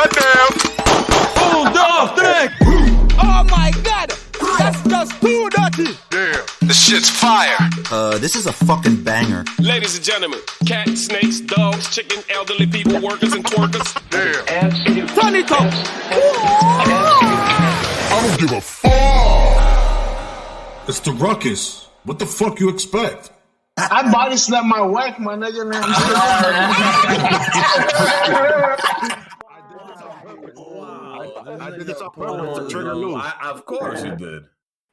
Goddamn. Oh my God! That's just too dirty! Yeah. The shit's fire. This is a fucking banger. Ladies and gentlemen, cats, snakes, dogs, chicken, elderly people, workers, and twerkers. Yeah. Turn it up! I don't give a fuck. It's the Ruckus. What the fuck you expect? I body slapped my wife, my nigga. Man. I did this on purpose to trigger loose. Of course you did.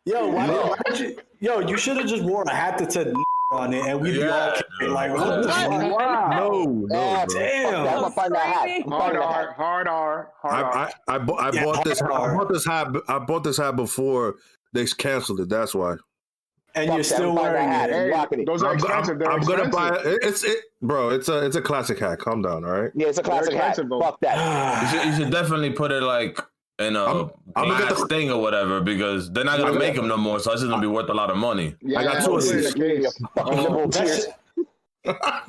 Yo, why did you? Yo, you should have just worn a hat that said on it, and we'd be all kidding. Like, what the fuck? No, Damn. I'm gonna find that hat. Hard R. I bought this. I bought this hat. I bought this hat before they canceled it. That's why. And you're still wearing it. Those are expensive. I'm gonna buy it. Bro. It's a classic hat. Calm down, all right? Yeah, it's a classic hat. Fuck that. You should definitely put it like in a glass thing or whatever, because they're not gonna make them no more. So it's just gonna be worth a lot of money. Yeah, I got two of these.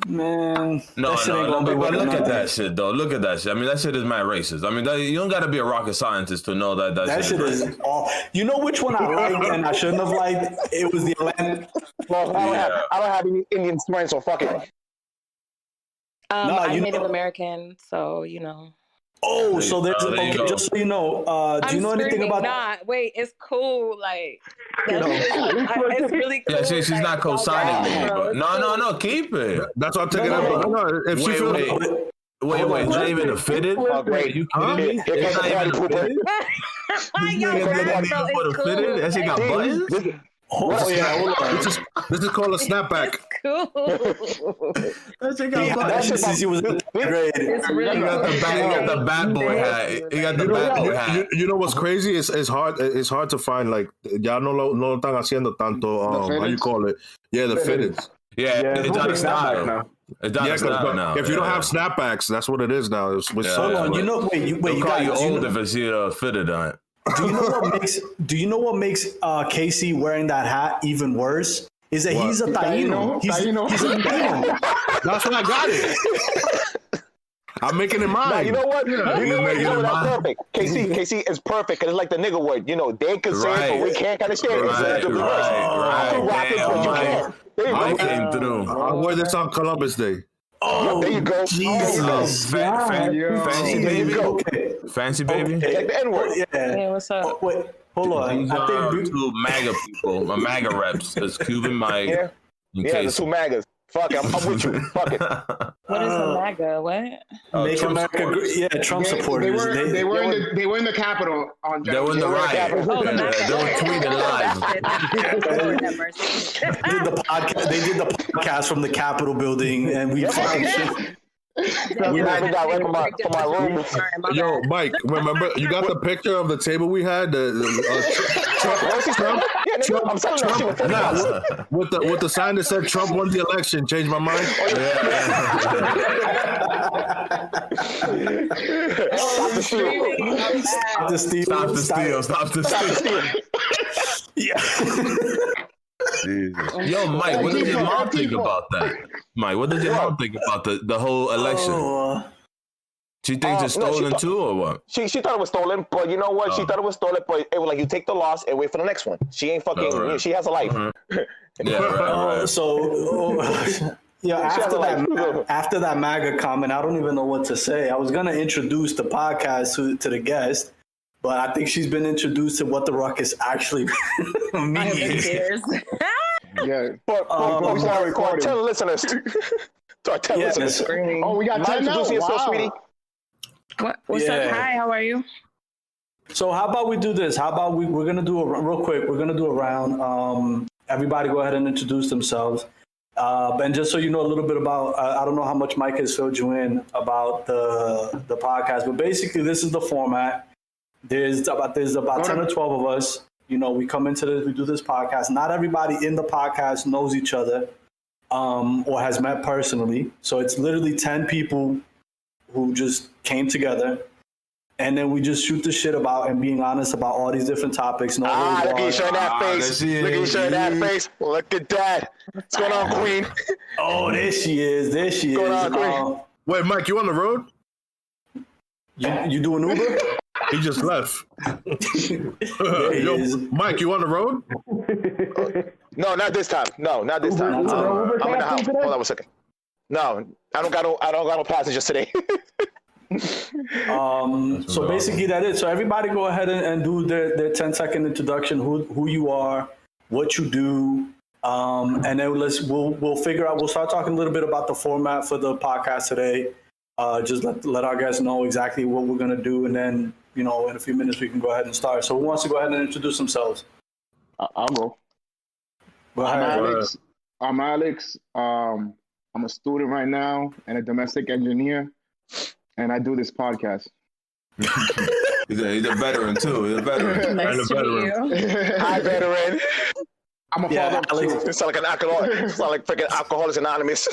Man, No, but look at that shit though. Look at that shit. I mean, that shit is mad racist. I mean, you don't gotta be a rocket scientist to know that shit is all. You know which one I liked and I shouldn't have liked? It was the Atlanta. Well, I don't have any Indian friends, so fuck it. I'm Native American, so you know. Oh, so there's just so you know. Do you know anything about? Wait, it's cool. Like, it's really cool. Yeah, she's not co-signing me. But no, keep it. That's what I'm taking up. No, if she feels. Wait, it's not even a fitted? Are you kidding me? It's not even a fitted? That shit got buttons? Oh yeah, this is called a snapback. Cool. That shit got buttons. That shit since he was in grade. He got the bad boy hat. He got the bad boy hat. You know what's crazy? It's hard to find, like, ya no están haciendo tanto, how you call it? Yeah, the fitteds. Yeah, it's out of style. It's out of style now. If you don't have snapbacks, that's what it is now. It's Hold on, you know, wait, you call you old if it's fitted on it. Do you know what makes Casey wearing that hat even worse? Is that he's a Taino. He's a Taino. That's when I got it. I'm making it mine. Nah, you know what? Yeah. That's perfect. KC is perfect because it's like the nigga word. You know, they can say it, but we can't kind of shit. I came through. I wore this on Columbus Day. Oh, there you go. Jesus. Fancy baby. Okay. Fancy baby. Like the N-word. Yeah. Hey, what's up? Wait, hold on. These are two MAGA people. My MAGA reps. It's Cuban Mike. Yeah, the two MAGAs. Fuck it, I'm with you. Fuck it. What is a MAGA? What? Make America great. Yeah, Trump supporters. They were in the Capitol on They were in the riot. They were tweeting live. They did the podcast from the Capitol building, and we fucking shit. We got right from my room. Yo, Mike, remember you got the picture of the table we had? Trump, with the sign that said Trump won the election. Changed my mind. Stop the steal. Yeah. Yo, Mike, what does your mom think about that? Mike, what does your mom think about the whole election? She thinks it's stolen too, or what? She thought it was stolen, but you know what? She thought it was stolen, but it was like you take the loss and wait for the next one. She ain't fucking. She has a life. Yeah, right. So, after that MAGA comment, I don't even know what to say. I was gonna introduce the podcast to the guest, but I think she's been introduced to what the Ruckus actually means. Yeah, but tell the listeners. Listeners. Oh, we got 10 now? Wow. Sweetie. What's up? Hi, how are you? So how about we do this? How about we're going to do real quick. We're going to do a round. Everybody go ahead and introduce themselves. And just so you know a little bit about, I don't know how much Mike has filled you in about the podcast, but basically this is the format. There's about 10 or 12 of us. You know, we come into this, we do this podcast. Not everybody in the podcast knows each other or has met personally. So it's literally 10 people who just came together. And then we just shoot the shit about and being honest about all these different topics. Look at you showing that face. Look at you showing that face. Look at that. What's going on, Queen? Oh, there she is. What's going on, Queen? Wait, Mike, you on the road? You doing Uber? He just left. Yo, Mike, you on the road? No, not this time. No, not this time. I'm in the house. Hold on a second. No, I don't got no passengers today. So basically that is. So everybody go ahead and do their 10-second introduction, who you are, what you do, and then we'll figure out. We'll start talking a little bit about the format for the podcast today. Just let our guests know exactly what we're gonna do, and then in a few minutes we can go ahead and start. So who wants to go ahead and introduce themselves? I'll go. I'm Alex. I'm a student right now and a domestic engineer, and I do this podcast. He's a veteran too. He's a veteran. Nice to meet you. Hi, veteran. I'm a father. Alex. It sounds like an alcoholic. It sounds like freaking Alcoholics Anonymous.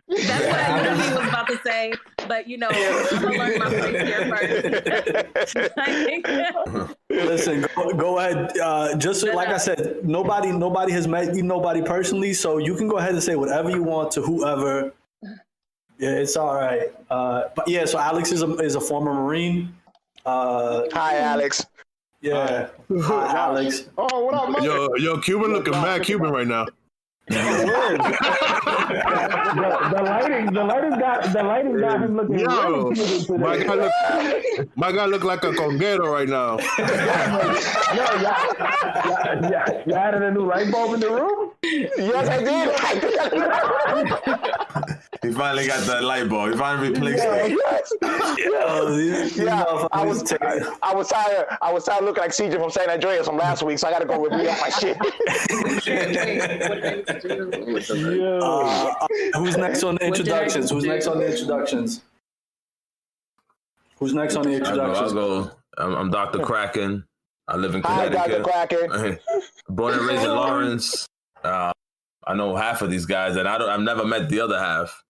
That's what I really was about to say, but I'm gonna learn my place here first. Listen, go ahead. Just like I said, nobody has met you, nobody personally, so you can go ahead and say whatever you want to whoever. Yeah, it's all right. But yeah, so Alex is a former Marine. Hi, Alex. Yeah. Hi, Alex. Oh, what up, Mike? Yo, Cuban looking mad Cuban right now. the lighting got him looking. Yo, my guy look like a conguero right now. You added a new light bulb in the room? Yes, I did. He finally got that light bulb. He finally replaced it. I was tired. I was tired looking like CJ from San Andreas from last week, so I got to go review all my shit. Who's next on the introductions? I'll go. I'm Dr. Kraken. I live in Connecticut. Hi, Dr. Kraken. Born and raised in Lawrence. I know half of these guys, and I've never met the other half.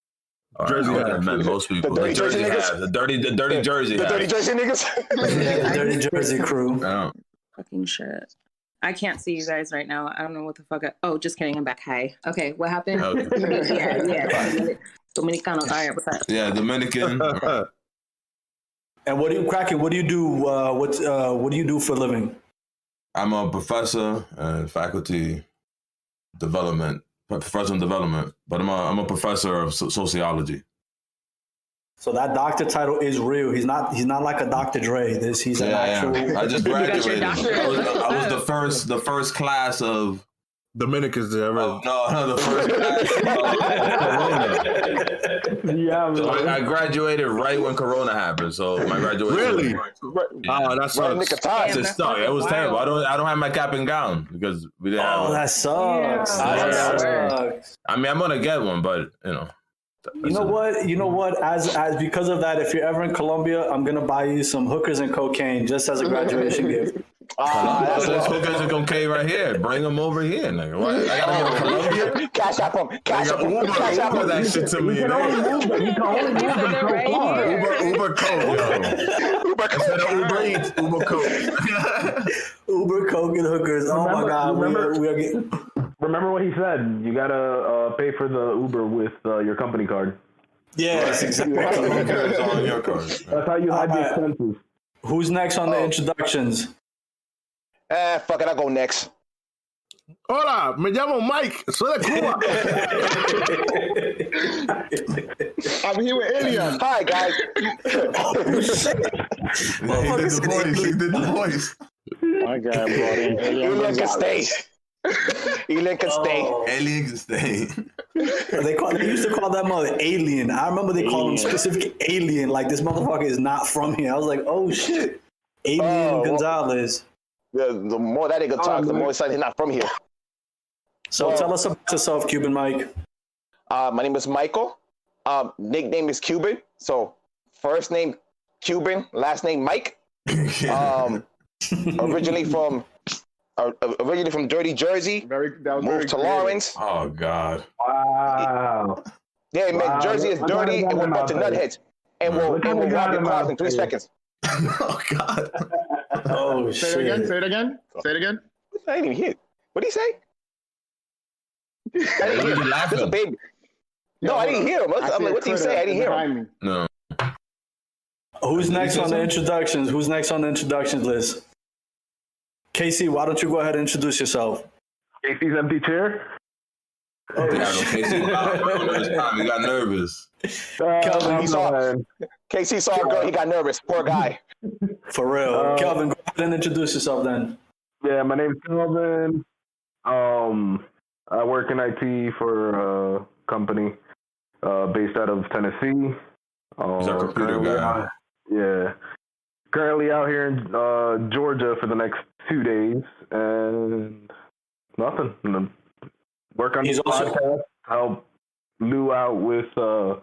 Jersey I've met most people. The Jersey half. The dirty Jersey half. The dirty Jersey niggas. Yeah, the dirty Jersey crew. Fucking shit. I can't see you guys right now. I don't know what the fuck. Just kidding. I'm back. Hi. Okay, what happened? Okay. Yeah. Dominicano. All right, what's up? Yeah, Dominican. And what do you do? What do you do for a living? I'm a professor and faculty development, professional development, but I'm a professor of sociology. So that doctor title is real. He's not like a Dr. Dre. He's an actual. I just graduated. I was the first class of Dominicans there. No, the first class. Yeah, so I graduated right when Corona happened. So my graduation. Really? Yeah. That sucks. It was terrible. I don't have my cap and gown because we didn't have. Oh, that sucks. That sucks. I mean, I'm gonna get one, but You know what? As because of that, if you're ever in Colombia, I'm gonna buy you some hookers and cocaine just as a graduation gift. That's hookers and cocaine right here. Bring them over here, nigga. What? I gotta go to Colombia. Cash up him. Uber that shit to me. You can only move them so far. Uber Coke, yo. Uber Eats, Uber Coke. Uber Coke and hookers. Oh my God, we are getting. Remember what he said. You gotta pay for the Uber with your company card. Yes, exactly. It's on your card. That's how you hide the expenses. Who's next on the introductions? Fuck it, I'll go next. Hola, me llamo Mike. Soy de Cuba. I'm here with Alien. Hi, guys. He did the voice. My God, buddy. Alien can stay. Alien can stay. Alien can stay. They used to call that mother Alien. I remember they called him specific Alien. Like, this motherfucker is not from here. I was like, oh shit, Alien Gonzalez. The more that nigga talks, the more excited he's not from here. So tell us about yourself, Cuban Mike. My name is Michael. Nickname is Cuban. So first name Cuban, last name Mike. Originally from Dirty Jersey. Moved to Lawrence. Oh God. Wow. Yeah, man, Jersey is dirty and we're a bunch of nutheads. And we'll rob your cars in 3 seconds. Oh God. Oh shit. Say it again. Say it again. I didn't even hear it. What did he say? I didn't hear him. This is a baby. No, I didn't hear him. I'm like, what did he say? I didn't hear him. No. Who's next on the introductions? Who's next on the introductions list? Casey, why don't you go ahead and introduce yourself? Casey's empty chair. Oh, yeah, Casey. He got nervous. Casey saw a girl, he got nervous. Poor guy. For real. Kelvin, go ahead and introduce yourself then. Yeah, my name's Kelvin. I work in IT for a company based out of Tennessee. He's a computer guy. Yeah. Currently out here in Georgia for the next 2 days, and nothing. Work on the podcast, help Lou out with all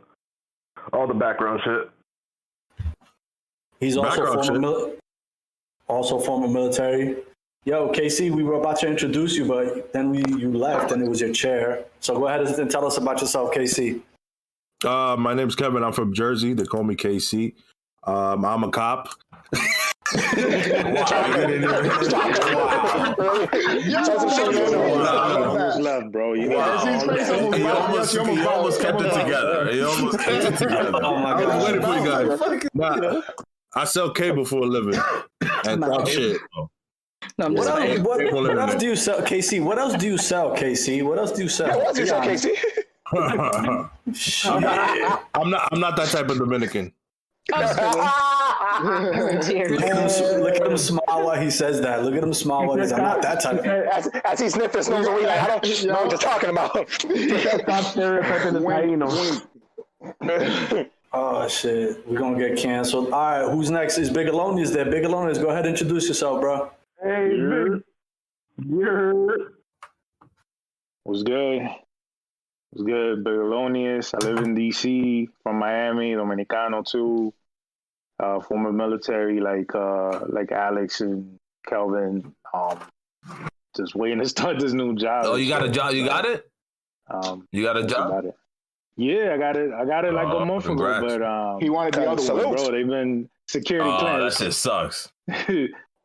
the background shit. He's also former military. Yo, KC, we were about to introduce you, but then you left and it was your chair. So go ahead and tell us about yourself, KC. My name's Kevin. I'm from Jersey. They call me KC. I'm a cop. Left, bro. He almost kept it together. Oh my God! I was waiting for you guys. I sell cable for a living and talk shit. What else do you sell, KC? What else do you sell, KC? What else do you sell? What else do you sell, KC? I'm not that type of Dominican. Look at him smile while he says that. Look at him smile while he's I'm not that type of as he sniffed his nose away, like, I don't know what you're talking about. Stop stereotyping the Oh shit, we're gonna get canceled. All right, who's next? Is Big Alonius there? Big Alonius, go ahead and introduce yourself, bro. Hey, What's good? What's good? Big Alonius. I live in DC, from Miami, Dominicano too. Former military, like Alex and Kelvin. Just waiting to start this new job. Oh, you got a job? You got it? You got a job? Yeah, I got it like a month ago, but he wanted the other one, bro. They've been security clearance. That shit sucks.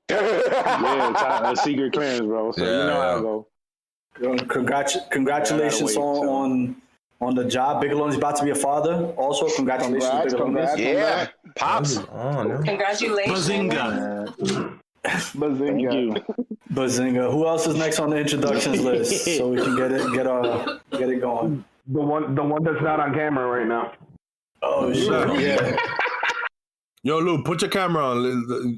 Yeah, a secret clearance, bro. So you know how I go. Congratulations on the job. Big Alonius is about to be a father. Also, congratulations, Big Alonius. Yeah, pops. Congratulations. Bazinga. Bazinga. Who else is next on the introductions list so we can get it going? The one that's not on camera right now. Oh shit! Yeah. Yo, Lou, put your camera on.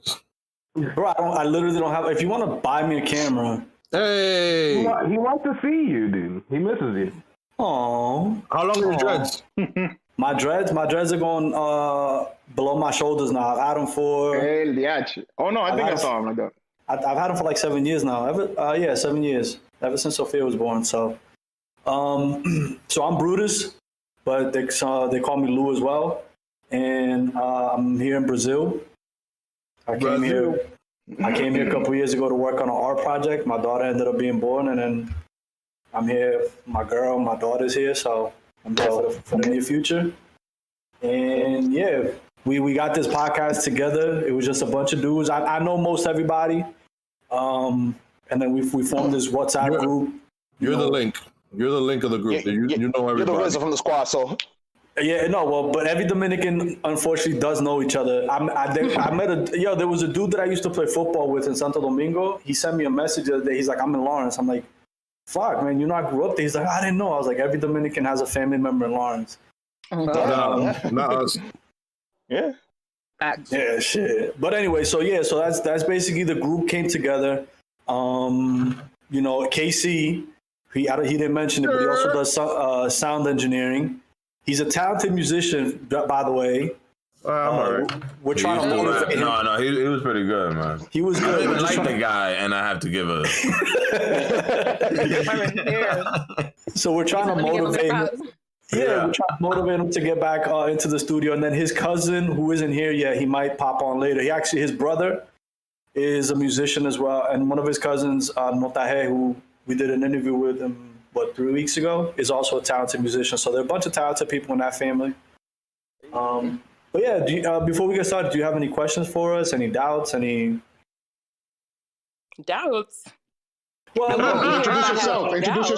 Bro, I literally don't have. If you want to buy me a camera, hey, he wants to see you, dude. He misses you. Oh, how long are your dreads? My dreads are going below my shoulders now. I've had them for. Oh no, I think I saw him like that. I've had them for like 7 years now. 7 years. Ever since Sophia was born. So, so I'm Brutus, but they call me Lou as well, and I'm here in Brazil. I came here a couple years ago to work on an art project. My daughter ended up being born, and then I'm here. My daughter's here, so I'm here for the near future. And yeah, we got this podcast together. It was just a bunch of dudes. I know most everybody, and then we formed this WhatsApp group. You're the link. You're the link of the group. You know everybody. You're the wizard from the squad, so. Yeah, no, well, but every Dominican unfortunately does know each other. I met there was a dude that I used to play football with in Santo Domingo. He sent me a message the other day. He's like, I'm in Lawrence. I'm like, fuck, man, you know I grew up there. He's like, I didn't know. I was like, every Dominican has a family member in Lawrence. Not us. Yeah. Yeah, shit. But anyway, so that's basically the group came together. KC, he didn't mention it, but he also does sound engineering. He's a talented musician, by the way. I'm all right. We're trying to motivate him. No, he was pretty good, man. He was good. I don't even like the guy, and I have to give a. So we're trying to motivate him. Yeah, we're trying to motivate him to get back into the studio. And then his cousin, who isn't here yet, he might pop on later. His brother is a musician as well. And one of his cousins, Notahe, who we did an interview with him, 3 weeks ago, is also a talented musician. So there are a bunch of talented people in that family. But yeah, before we get started, do you have any questions for us? Any doubts? Any doubts? Well, introduce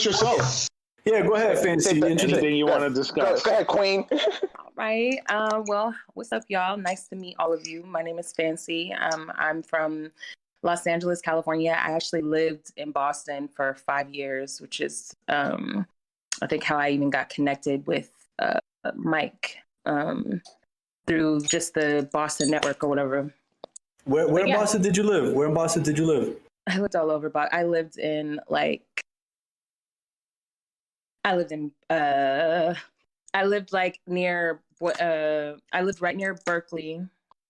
yourself. Yeah, go ahead, Fancy. Anything you want to discuss? Go ahead, Queen. All right. Well, what's up, y'all? Nice to meet all of you. My name is Fancy. I'm from Los Angeles, California. I actually lived in Boston for 5 years, which is, I think, how I even got connected with Mike through just the Boston network or whatever. Where in Boston did you live? Where in Boston did you live? I lived all over, but I lived in I lived right near Berkeley.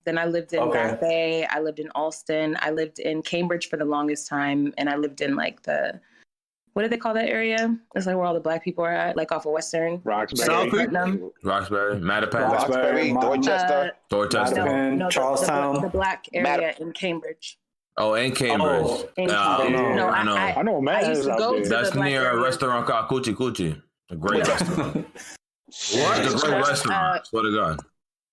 Then I lived in Back Bay. I lived in Allston. I lived in Cambridge for the longest time. And I lived in what do they call that area? It's like where all the black people are at, like off of Western. Roxbury, Mattapan. Dorchester. No, Charlestown. The black area in Cambridge. Oh, in Cambridge. I know. I used to go to That's the black near area. a restaurant called Coochie Coochie. A great restaurant. What? It's a great restaurant. Swear to God.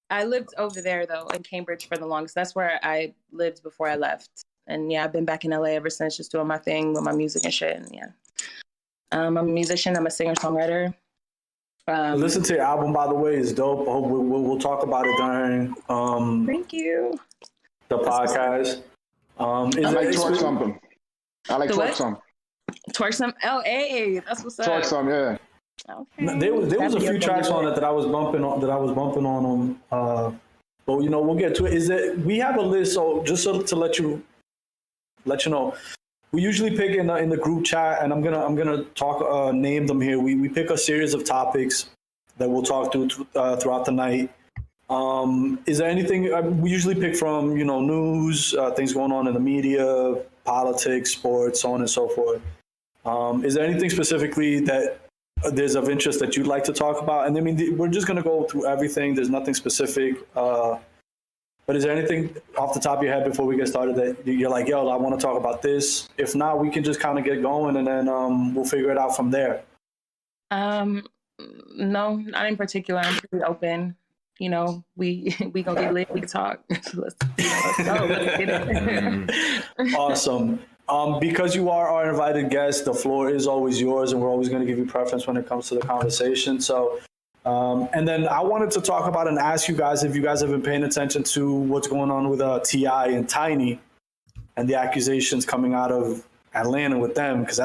I lived over there, though, in Cambridge for the longest. That's where I lived before I left. And yeah, I've been back in LA ever since, just doing my thing with my music and shit. And yeah. I'm a musician. I'm a singer-songwriter. Listen to your album, by the way. It's dope. I hope we'll talk about it during Thank you. The podcast. I like Twerk Something. I like Twerk Some. Twerk Some? Oh, hey, that's what's up. Twerk Some, yeah. Okay. There was a few tracks on it that I was bumping on them. But we'll get to it. We have a list, so just to let you know, we usually pick in the group chat, and I'm gonna talk name them here. We pick a series of topics that we'll talk through throughout the night. Is there anything we usually pick from, news, things going on in the media, politics, sports, so on and so forth. Is there anything specifically that there's of interest that you'd like to talk about? And I mean, we're just going to go through everything. There's nothing specific. But is there anything off the top of your head before we get started that you're like, yo, I want to talk about this? If not, we can just kind of get going and then we'll figure it out from there. No, not in particular. I'm pretty open. We gonna get lit. We can talk. Let's go. Let's get it. Awesome. Because you are our invited guest, the floor is always yours, and we're always going to give you preference when it comes to the conversation. So, and then I wanted to talk about and ask you guys if you guys have been paying attention to what's going on with T.I. and Tiny and the accusations coming out of Atlanta with them, because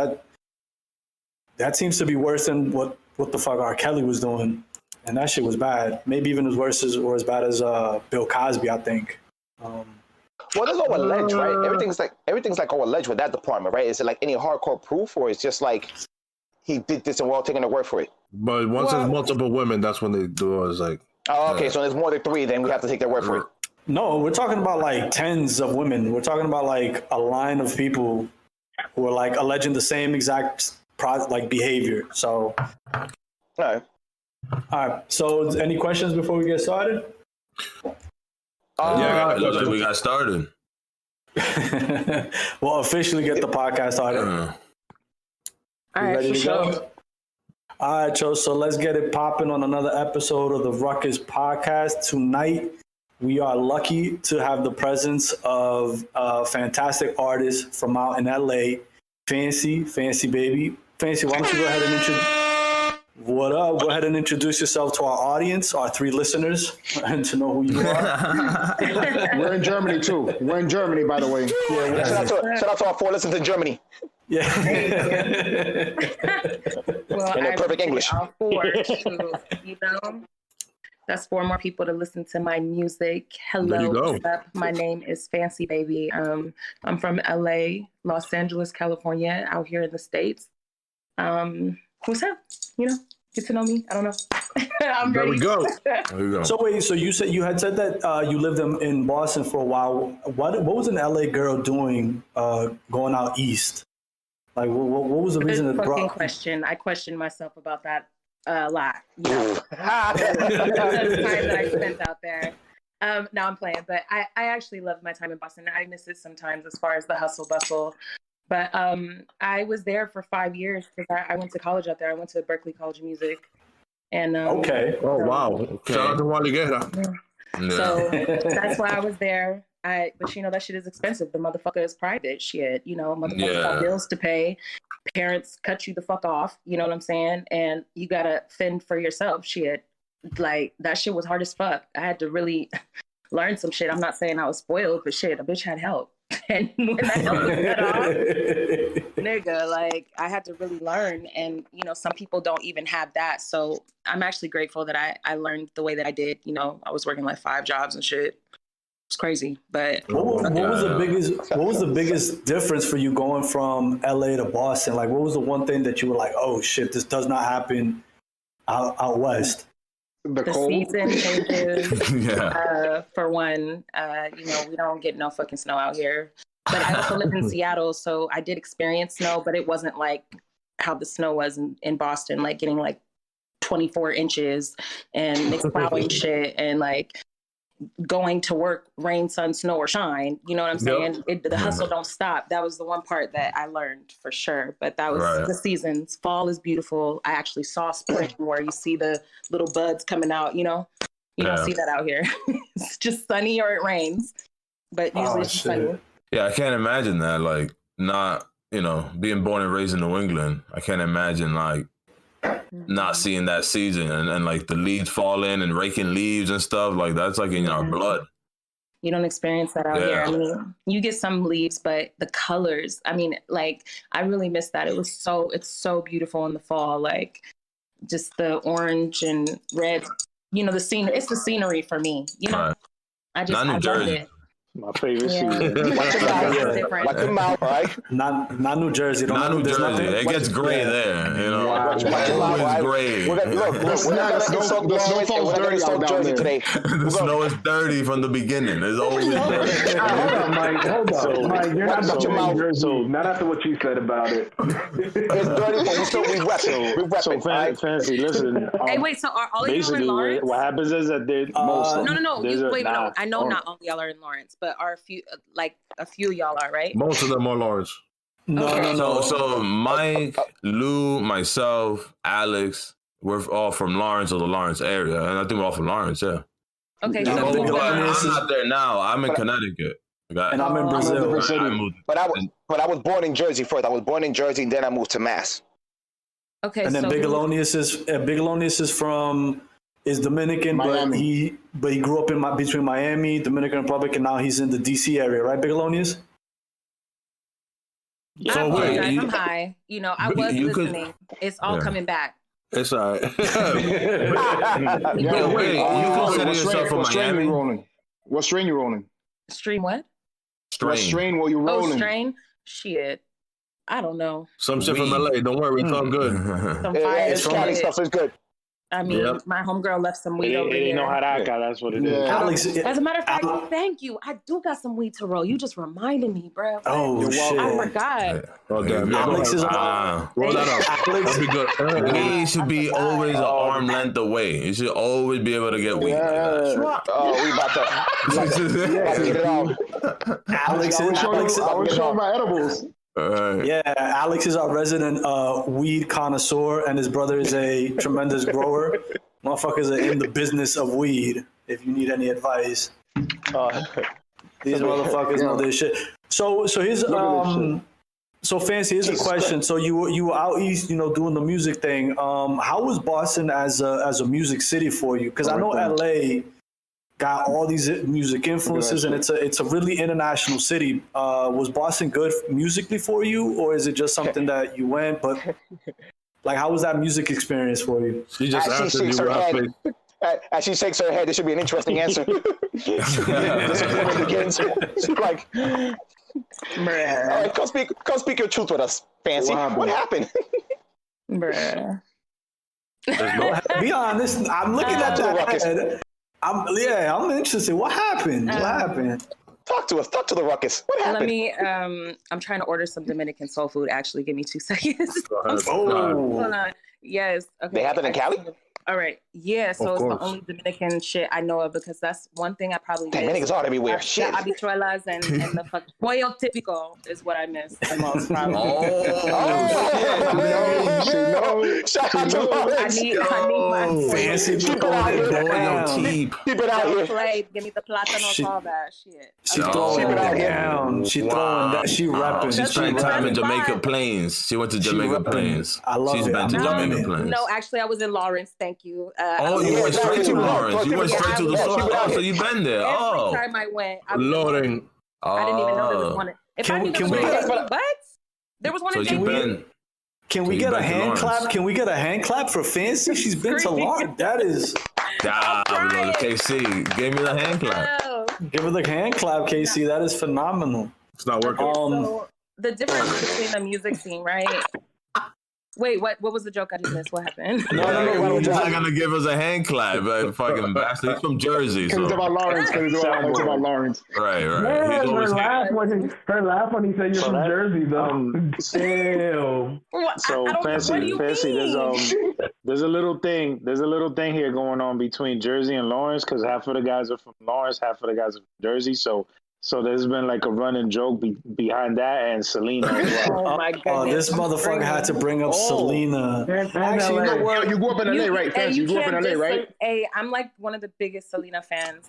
that seems to be worse than what the fuck R. Kelly was doing. And that shit was bad. Maybe even as worse or as bad as Bill Cosby, I think. Well, there's all alleged, right? Everything's like all alleged with that department, right? Is it like any hardcore proof, or it's just like he did this and we're all taking their word for it? But once there's multiple women, that's when they do it. It's like, oh, okay. So there's more than 3, then we have to take their word for it. No, we're talking about like tens of women. We're talking about like a line of people who are like alleging the same exact behavior. So, all right. So, any questions before we get started? Yeah, it looks like we got started. We'll officially get the podcast started. All right, ready to go? All right, Joe. So let's get it popping on another episode of the Ruckus Podcast. Tonight, we are lucky to have the presence of a fantastic artist from out in LA, Fancy Baby. Fancy, why don't you go ahead and introduce... What up? Go ahead and introduce yourself to our audience, our 3 listeners, and to know who you are. We're in Germany too. We're in Germany, by the way. Yeah, shout out to our 4 listeners in Germany. Yeah. Well, in perfect English. All 4 too, that's 4 more people to listen to my music. Hello, what's up? My name is Fancy Baby. I'm from LA, Los Angeles, California, out here in the States. What's up? Get to know me. I don't know. I'm there ready. we go. So wait, so you had said that you lived in Boston for a while. What was an LA girl doing going out east? Like, what was the reason? Fucking question. I questioned myself about that a lot. The time that I spent out there. No, I'm playing, but I actually love my time in Boston. I miss it sometimes as far as the hustle bustle. But I was there for 5 years because I went to college out there. I went to Berkeley College of Music. And okay. Oh, wow. Okay. Shout out to Juan Liguera. So that's why I was there. But you know, that shit is expensive. The motherfucker is private. Shit, you know, motherfuckers got bills to pay. Parents cut you the fuck off. You know what I'm saying? And you gotta fend for yourself. Shit, like that shit was hard as fuck. I had to really learn some shit. I'm not saying I was spoiled, but shit, a bitch had help. And when that help was cut off, nigga, like I had to really learn. And you know, some people don't even have that. So I'm actually grateful that I learned the way that I did. You know, I was working like 5 jobs and shit. It's crazy, but what was the biggest difference for you going from LA to Boston? Like, what was the one thing that you were like, oh shit, this does not happen out west? The season changes. For one, you know, we don't get no fucking snow out here. But I also live in Seattle, so I did experience snow, but it wasn't like how the snow was in Boston, like getting like 24 inches and mixed plowing shit and like going to work, rain, sun, snow, or shine. You know what I'm saying? The hustle don't stop. That was the one part that I learned for sure. But that was the seasons. Fall is beautiful. I actually saw spring where you see the little buds coming out, you know? You don't see that out here. It's just sunny or it rains. But usually it's sunny. Yeah, I can't imagine that. Like, not, you know, being born and raised in New England, I can't imagine, like, not seeing that season and like the leaves falling and raking leaves and stuff. Like, that's like in our blood. You don't experience that out here. I mean, you get some leaves, but the colors, I mean, like, I really miss that. It's so beautiful in the fall. Like, just the orange and red, you know, it's the scenery for me, you know? I love it. My favorite season. Watch your mouth, right? Not New Jersey. Not New Jersey. It gets gray there, you know. Watch your mouth, right? Gray. The snow falls dirty out down there. Today. The snow is dirty from the beginning. It's always dirty. Hold on, Mike. Mike, you're not the New Jersey. Not after what you said about it. It's dirty, but we still rep it. Fancy, listen. Hey, wait, so are all of y'all in Lawrence? What happens is that No. I know not all of y'all are in Lawrence, but are a few of y'all are, right? Most of them are Lawrence. No. So Mike, Lou, myself, Alex, we're all from Lawrence or the Lawrence area, and I think we're all from Lawrence. Yeah. Okay. But I'm not there now. I'm in Connecticut. And I'm in Brazil. But I was born in Jersey first. I was born in Jersey, and then I moved to Mass. Okay. And then Bigelonius is Dominican, Miami. but he grew up between Miami, Dominican Republic, and now he's in the DC area, right, Bigelonius? So I'm high. You know, I was listening. It's all coming back. It's all right. You consider yourself from Miami? What strain you rolling? Stream what? What strain were you rolling? Oh, strain? Shit. I don't know. Some shit from LA. Don't worry, it's all good. Some fire Cali stuff is good. I mean, my homegirl left some weed over here. They know how that got. That's what it is. Alex, as a matter of fact, thank you. I do got some weed to roll. You just reminded me, bro. Oh, shit. I forgot. Oh, damn. Alex is roll that up. That'd be good. We should be always an arm length away. You should always be able to get weed. We about to get it out. Alex, I was showing my edibles. Yeah, Alex is our resident weed connoisseur, and his brother is a tremendous grower. Motherfuckers are in the business of weed. If you need any advice, these motherfuckers know their shit. So here's so Fancy. Here's a question. So you were out east, you know, doing the music thing. How was Boston as a music city for you? Because I know LA got all these music influences, and it's a really international city. Was Boston good musically for you, or is it just something that you went? But like, how was that music experience for you? She just answered you rapid. As she shakes her head, this should be an interesting answer. This woman begins. She's like, all right, come speak your truth with us, Fancy. What happened? Bruh. Be honest. I'm looking at that. I'm interested. What happened? Talk to us. Talk to the Ruckus. What happened? Let me. I'm trying to order some Dominican soul food. Actually, give me 2 seconds. Hold on. Yes. Okay. They have it in Cali? All right. Yeah, so it's the only Dominican shit I know of because that's one thing I probably miss. Dominicans are everywhere. Shit. The habichuelas and the fucking pollo típico is what I miss the most probably. Shout out to Lawrence. I need my Fancy people Keep it out here. plate. Give me the plátanos, all that shit. She throwing it down. She throwing that. She rapping. She spent time in Jamaica Plains. She went to Jamaica Plains. I love it. She's been to Jamaica Plains. No, actually, I was in Lawrence. Thank you. You went straight to Lawrence. You went straight to the source. Oh, so you've been there. Every time I went, I didn't even know there was one. If I knew there was one, what? There was one in JP. Can we get a hand clap? Can we get a hand clap for Fancy? She's been to Lawrence. That is. KC, give me the hand clap. Give her the hand clap, KC. That is phenomenal. It's not working. So the difference between the music scene, right? Wait, what was the joke I just missed? What happened? No, you're not gonna give us a hand clap, fucking bastard. He's from Jersey. So. It's about Lawrence. It's about Lawrence. Right. Yeah, her laugh when he said you're from Jersey, though. Damn. So fancy. There's a little thing here going on between Jersey and Lawrence because half of the guys are from Lawrence, half of the guys are from Jersey. So there's been like a running joke behind that and Selena as well. Oh my goodness! This motherfucker had to bring up Selena. Actually, you know what? You grew up in LA, right? Fancy. You grew up in LA, right? Hey, I'm like one of the biggest Selena fans.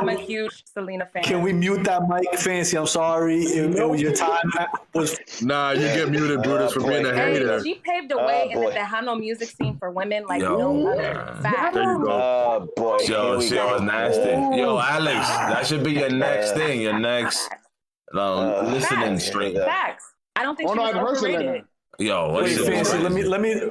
I'm a huge Selena fan. Can we mute that mic, Fancy? I'm sorry. Your time was. Nah, you get muted, Brutus, for being a hater. She paved the way in the Tejano music scene for women like no other. Fact. There you go. Boy, Yo, she was nasty. Yo, Alex, that should be your next thing. Your next listening string. Facts. I don't think she was overrated. Yo, wait,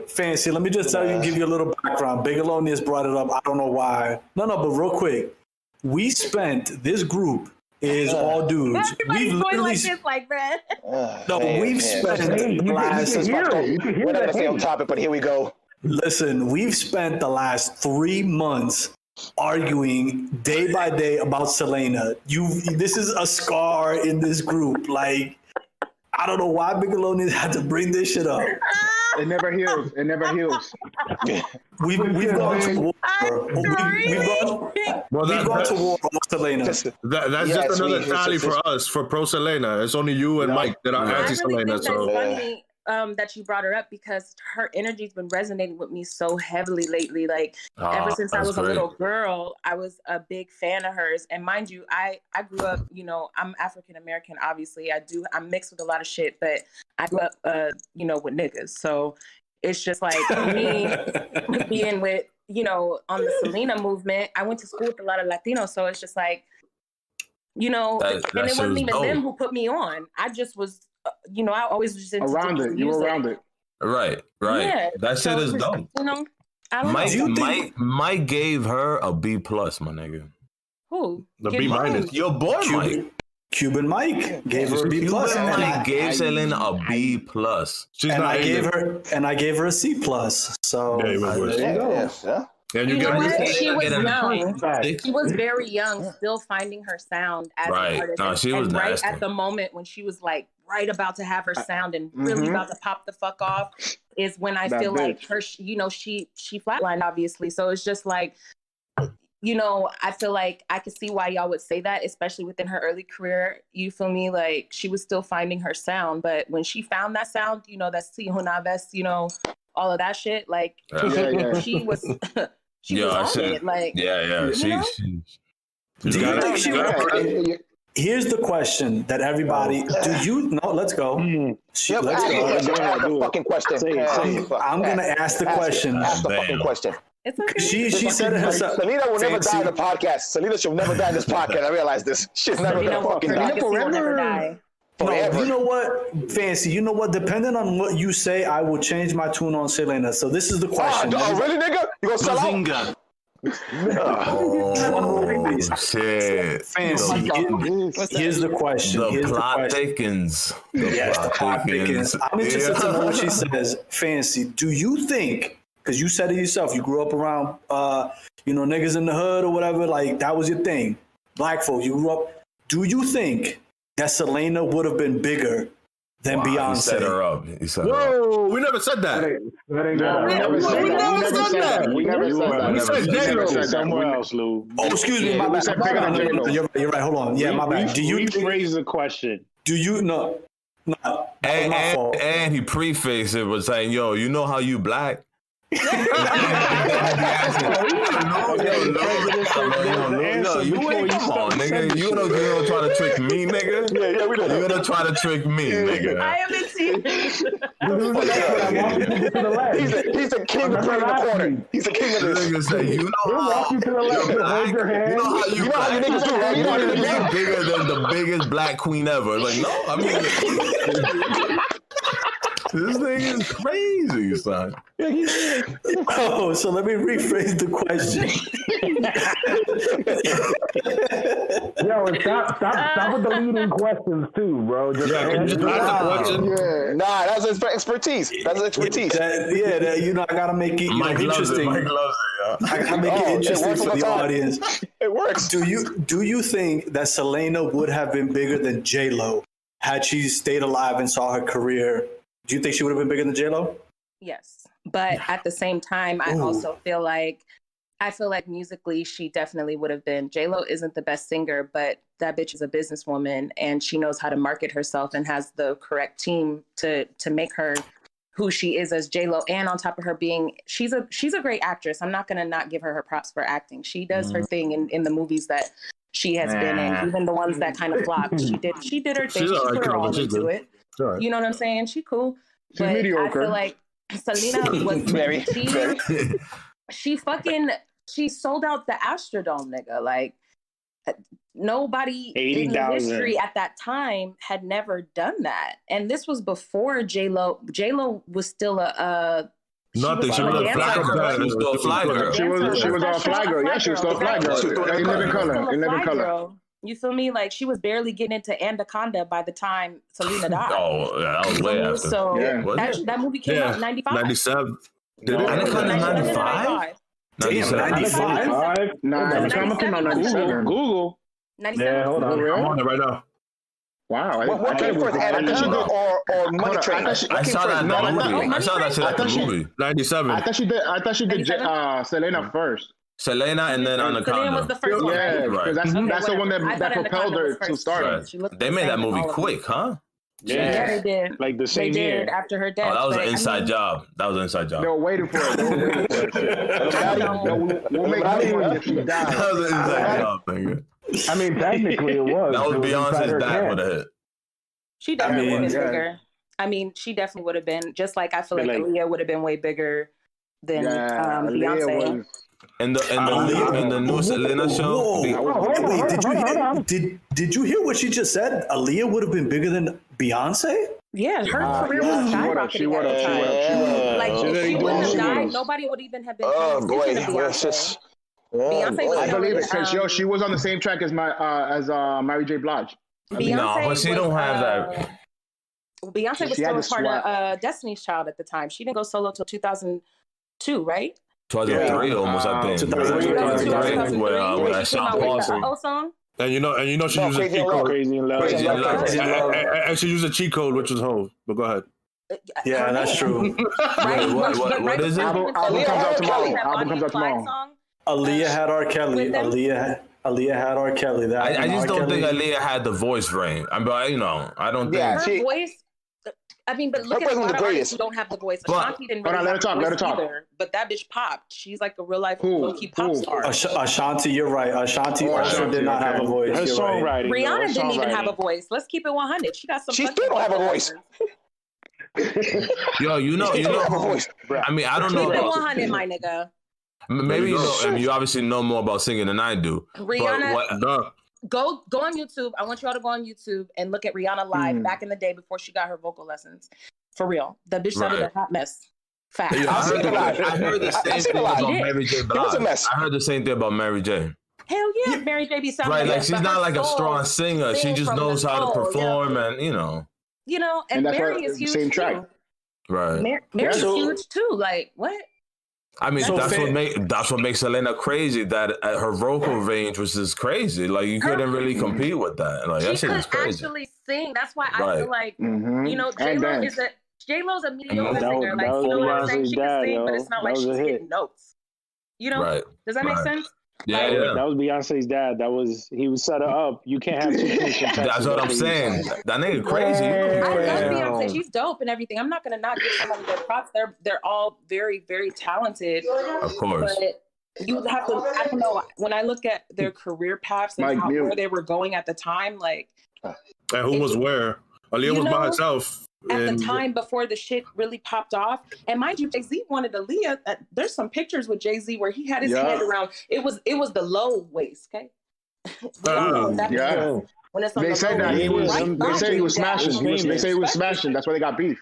Fancy. Let me just give you a little background. Bigelonius brought it up. I don't know why. No, but real quick, this group is all dudes. We've literally like that. We've spent the last. We're not gonna stay on topic, but here we go. Listen, we've spent the last 3 months arguing day by day about Selena. This is a scar in this group. Like, I don't know why Bigelonius had to bring this shit up. It never heals. We've gone to war. We've gone to war on Selena. That's just another tally for us, for pro Selena. It's only you and Mike that are anti Selena. So. Funny that you brought her up because her energy's been resonating with me so heavily lately. Like ever since I was a little girl, I was a big fan of hers. And mind you, I grew up, I'm African American, obviously. I'm mixed with a lot of shit, but I grew up, with niggas. So it's just like me being with, on the Selena movement. I went to school with a lot of Latinos, so it's just like, and it wasn't even them who put me on. I just was. I always was just into around it. You were around it. Right. Yeah. That shit is dope. I don't know. Mike gave her a B+, my nigga. Who? The B-. Your boy, Mike. Cuban Mike gave her a B+. Mike gave Selena a B+. I gave her a C+. So there you go. Yeah. And she was young. She was very young, still finding her sound as an artist. No, she was right nasty. at the moment when she was like right about to have her sound and really about to pop the fuck off is when I feel like her, she flatlined obviously. So it's just like, I feel like I could see why y'all would say that, especially within her early career. You feel me? Like she was still finding her sound, but when she found that sound, that's Si Una Vez, all of that shit. Like she was. She was on it, like Here's the question that everybody. Let's go. Let's go. Fucking question. I'm gonna ask the question. Ask the fucking question. She said it herself. Selena will never die in the podcast. Selena should never die in this podcast. I realize this. She's never gonna fucking die. Will never die. No, you know what, Fancy? You know what? Depending on what you say, I will change my tune on Selena. So this is the question. Really, nigga? You gonna sell out? Shit. Fancy. Here's the question. The plot thickens. The plot thickens. I'm interested to know what she says. Fancy, do you think, because you said it yourself, you grew up around, niggas in the hood or whatever, like that was your thing. Black folk, you grew up. Do you think that Selena would have been bigger than Beyonce. He set her up. Whoa, we never said that. We never said that. We said J-Lo. Somewhere else, Lou. Oh, excuse me. My bad. You're right. Hold on. Yeah, my bad. Do you rephrase the question? Do you know? No. And he prefaced it with saying, "Yo, you know how you black." You ain't come on, nigga. You don't try to trick me, nigga. Yeah, we don't. You gonna try to trick me, nigga. I am in team. He's a king of playing the corner. He's a king of this. Nigga say, you know how you black. You know how you black. niggas do, right? You know how you niggas bigger than the biggest black queen ever. Like, no, I mean. This thing is crazy, son. Oh, so let me rephrase the question. Yo, stop with the leading questions too, bro. Just ask the question. Yeah. Nah, that's expertise. That's expertise. I gotta make it interesting. Mike loves it, I gotta make it interesting for the audience. It works. Do you think that Selena would have been bigger than J-Lo had she stayed alive and saw her career? Do you think she would have been bigger than J-Lo? Yes. But at the same time, I also feel like musically she definitely would have been. J-Lo isn't the best singer, but that bitch is a businesswoman and she knows how to market herself and has the correct team to make her who she is as J-Lo. And on top of her being, she's a great actress. I'm not going to not give her props for acting. She does her thing in the movies that she has been in, even the ones that kind of flopped. She did her thing. She put her all into it. Right. You know what I'm saying? She cool. She's but mediocre. I feel like Selena was very. She sold out the Astrodome, nigga. Like nobody 80, in the history at that time had never done that. And this was before J-Lo. J-Lo was still a nothing. She was a fly girl. She was still a fly girl. She was all fly girl. Yeah, she was still a fly girl. In living color. You feel me? Like she was barely getting into Anaconda by the time Selena died. Oh, yeah, that was way after. So that movie came out in 95. 97. Did it? Anaconda 95? 95? Nah, Anaconda came out 97. Google. 97. Yeah, hold on. I'm on it right now. Wow. What came first, Anaconda or Money Train? I saw that in the movie. I saw that shit at the movie. 97. I thought she did Selena first. Selena and then Anaconda. Selena was the first one. Yeah, right. That's the one that propelled her to stardom. Right. They made that movie quick, huh? Yeah, they did. Like the same year. Did after her death. Oh, that was an inside job. That was an inside job. They were waiting for it. We'll make money when she died. That was an inside job, nigga. I mean, technically it was. That was Beyonce's dad with a hit. She definitely would have been bigger. I mean, she definitely would have been. Just like I feel like Aaliyah would have been way bigger than Beyonce. And the new Selena show. Wait, did you hear what she just said? Aaliyah would have been bigger than Beyonce? Yeah, her career was skyrocketing at the time. Like if she wouldn't have died, nobody would even have been. Oh boy, Beyonce. Beyonce was I believe it because she was on the same track as Mary J. Blige. No, but she don't have that. Beyonce was still a part of Destiny's Child at the time. She didn't go solo till 2002, right? 2003 almost, I think. 2003. When I saw Paulson. song. And you know she used a cheat code. Crazy in Love. And she used a cheat code, which was Hov. But go ahead. Yeah, that's true. What is it? Album comes out tomorrow. Aaliyah had R. Kelly. Aaliyah had R. Kelly. I just don't think Aaliyah had the voice range. I don't think. Her voice. I mean, but look at a lot of artists who don't have the voice. Ashanti didn't really have the voice either, but that bitch popped. She's like a real life low-key pop star. Ashanti, you're right. Ashanti also did not have a voice. Her songwriting. Rihanna didn't even have a voice. Let's keep it 100. She got some. She still don't have a voice. Yo, you know. I mean, I don't know. Keep it 100, my nigga. Maybe you know. I mean, you obviously know more about singing than I do. Rihanna. Go on YouTube. I want y'all to go on YouTube and look at Rihanna live back in the day before she got her vocal lessons. For real. The bitch sounded a hot mess. Fact. I heard the same thing about Mary J. Blige. I heard the same thing about Mary J. Hell yeah, Mary J. be sounding right, like she's not like a strong singer. She just knows how to perform and you know, and Mary is huge same track. too. Right. Mary's huge too. Like what? I mean, that's what makes Selena crazy. That her vocal range was just crazy. Like you couldn't really compete with that. Like that shit was crazy. Actually sing. That's why I feel like you know J-Lo's a mediocre singer. Like you know what I'm saying? She can sing, but it's not like she's hitting notes. You know? Does that make sense? Yeah, that was Beyonce's dad. He was set her up. You can't have two things. That's what I'm saying. That nigga crazy. I love Beyonce. She's dope and everything. I'm not gonna not give somebody their props. They're all very, very talented. Of course. But you have to. I don't know. When I look at their career paths and where they were going at the time, like. And who was where? Aaliyah was by herself. At the time before the shit really popped off, and mind you, Jay-Z wanted Aaliyah. There's some pictures with Jay-Z where he had his hand around. It was the low waist, okay? When it's they said that he was. They said he was smashing. They say he was smashing. That's why they got beef.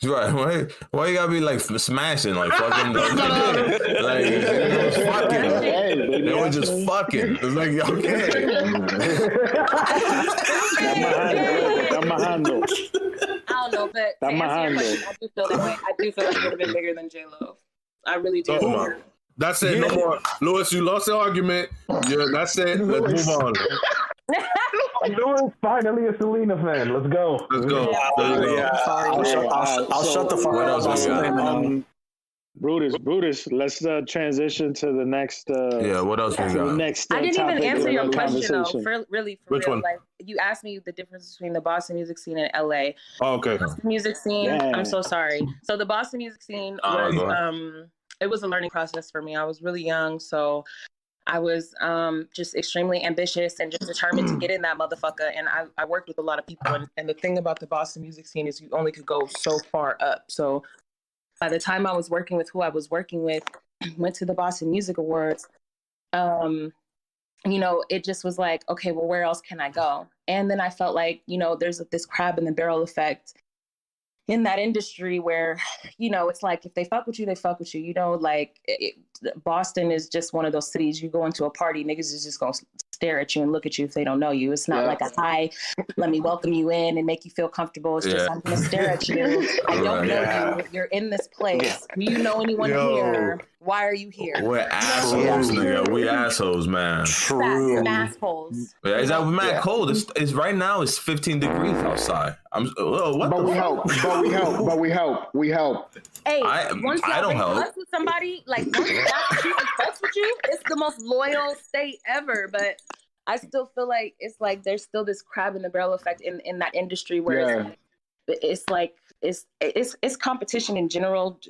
Right? Why you gotta be like smashing, like fucking? Like it was fucking. They were just fucking. It's like okay. I don't know, but to answer your question, I do feel that way. I do feel like it would have been bigger than J-Lo. I really do. That's it. No more. Lewis, you lost the argument. Yeah, that's it. Let's move on. Lewis finally a Selena fan. Let's go. Let's go. I'll shut the fuck up. Brutus, let's transition to the next. What else we got? Next, I didn't even answer your question though. For real, one? like you asked me the difference between the Boston music scene and LA. Oh, okay. Boston music scene. I'm so sorry. So the Boston music scene was it was a learning process for me. I was really young, so I was just extremely ambitious and just determined to get in that motherfucker. And I worked with a lot of people. And the thing about the Boston music scene is you only could go so far up. So by the time I was working with who I was working with, went to the Boston Music Awards, you know, it just was like, okay, well, where else can I go? And then I felt like, you know, there's this crab in the barrel effect in that industry where, you know, it's like if they fuck with you, they fuck with you. You know, like Boston is just one of those cities. You go into a party, niggas is just gonna stare at you and look at you if they don't know you. It's not like a hi, let me welcome you in and make you feel comfortable. It's just I'm gonna stare at you. I don't know you. You're in this place. Do you know anyone here? Why are you here? We're assholes, nigga. We assholes, man. True. Assholes. Yeah, is that mad cold? It's right now. It's 15 degrees outside. But we help. Hey, once I don't help. Fuck with somebody, like once that person fucks with you, it's the most loyal state ever. But I still feel like it's like there's still this crab in the barrel effect in that industry where it's like it's competition in general,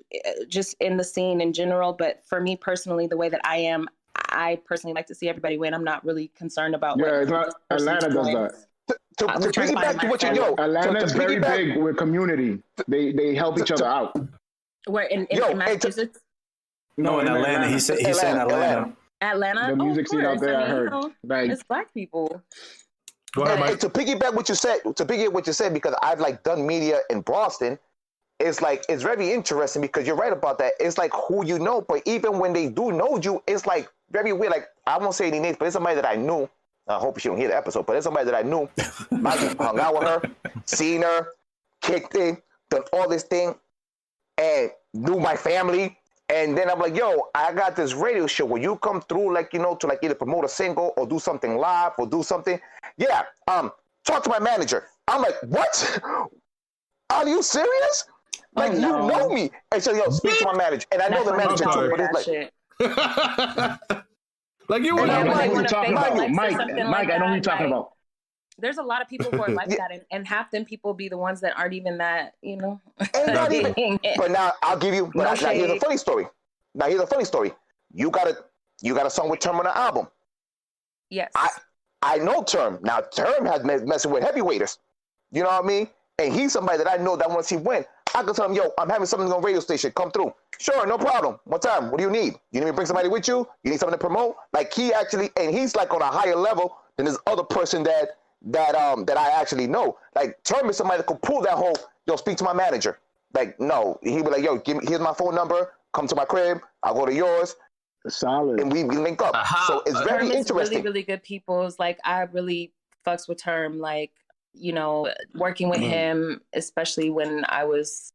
just in the scene in general. But for me personally, the way that I personally like to see everybody win. I'm not really concerned about. Yeah, it's not Atlanta does that. To piggyback to what you know, Atlanta's very big with community. They help each other out. Where in Massachusetts? No, in Atlanta. He's saying Atlanta. Atlanta. The music scene out there, I heard. Like, it's black people. Go ahead, Mike. To piggyback what you said, because I've like done media in Boston, it's like it's very interesting because you're right about that. It's like who you know, but even when they do know you, it's like very weird. Like I won't say any names, but it's somebody that I knew. I hope she don't hear the episode, but it's somebody that I knew. I hung out with her, seen her, kicked in, done all this thing, and knew my family. And then I'm like, yo, I got this radio show. Will you come through, like, you know, to like either promote a single or do something live or do something? Yeah. Talk to my manager. I'm like, what? Are you serious? Like, you know me. And so, yo, speak to my manager. And I know the manager too, but it's like... Like you were Mike, I know who you're talking about. There's a lot of people who are like that, and half them people be the ones that aren't even that, you know. Not even, but now I'll give you. Now here's a funny story. You got a song with Term on the album. Yes. I know Term. Now Term has been messing with heavyweights. You know what I mean? And he's somebody that I know that once he win, I can tell him, yo, I'm having something on radio station. Come through. Sure, no problem. What time? What do you need? You need me to bring somebody with you? You need something to promote? Like he actually, and he's like on a higher level than this other person that I actually know. Like Term is somebody that could pull that whole, yo, speak to my manager. Like, no, he'd be like, yo, here's my phone number. Come to my crib. I'll go to yours. Solid. And we link up. So it's very interesting. Really, really good people. It's like, I really fucks with Term. Like, you know, working with him, especially when I was,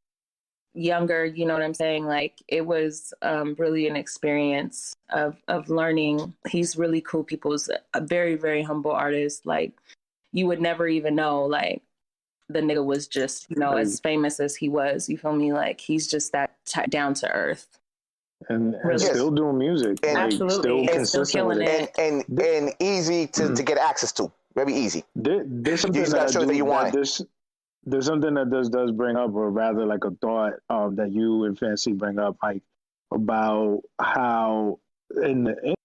younger, you know what I'm saying? Like it was really an experience of learning. He's really cool. People's a very, very humble artist. Like you would never even know, like the nigga was just, you know, as famous as he was, you feel me? Like he's just that down to earth. And still doing music. And like, absolutely. Still killing it. And easy to get access to. Very easy. There's something there's something that does bring up, or rather like a thought that you and Fancy bring up, like about how in the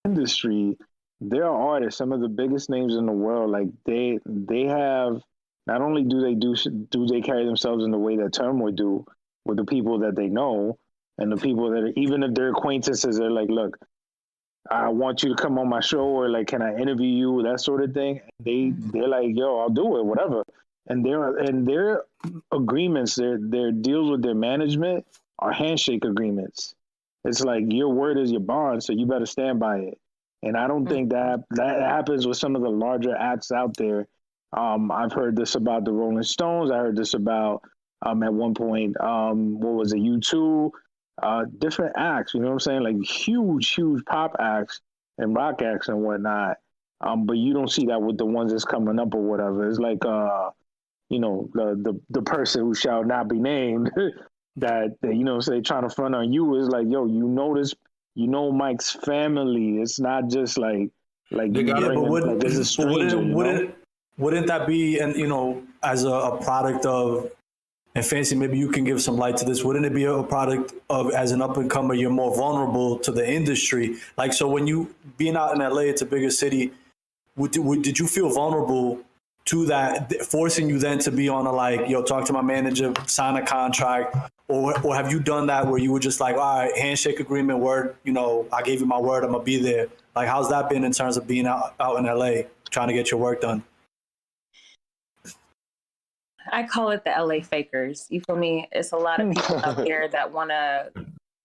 industry there are artists, some of the biggest names in the world, like they have, not only do they carry themselves in the way that Term would do with the people that they know and the people that are, even if they're acquaintances, they're like, look, I want you to come on my show, or like, can I interview you, that sort of thing. They're like, yo, I'll do it, whatever. And their agreements, their deals with their management are handshake agreements. It's like your word is your bond, so you better stand by it. And I don't think that happens with some of the larger acts out there. I've heard this about the Rolling Stones. I heard this about at one point, what was it, U2, different acts, you know what I'm saying? Like huge pop acts and rock acts and whatnot. But you don't see that with the ones that's coming up or whatever. It's like, you know, the person who shall not be named that you know, say trying to front on you is like, yo, you know Mike's family. It's not just like they got it, but there's a stranger. Wouldn't that be, and you know, as a product of, and Fancy, maybe you can give some light to this. Wouldn't it be a product of, as an up and comer, you're more vulnerable to the industry? Like, so when you being out in LA, it's a bigger city. Did you feel vulnerable to that, forcing you then to be on a, like, yo, talk to my manager, sign a contract, or have you done that where you were just like, all right, handshake agreement, word, you know, I gave you my word, I'm gonna be there. Like, how's that been in terms of being out in LA, trying to get your work done? I call it the LA fakers. You feel me? It's a lot of people out here that want to,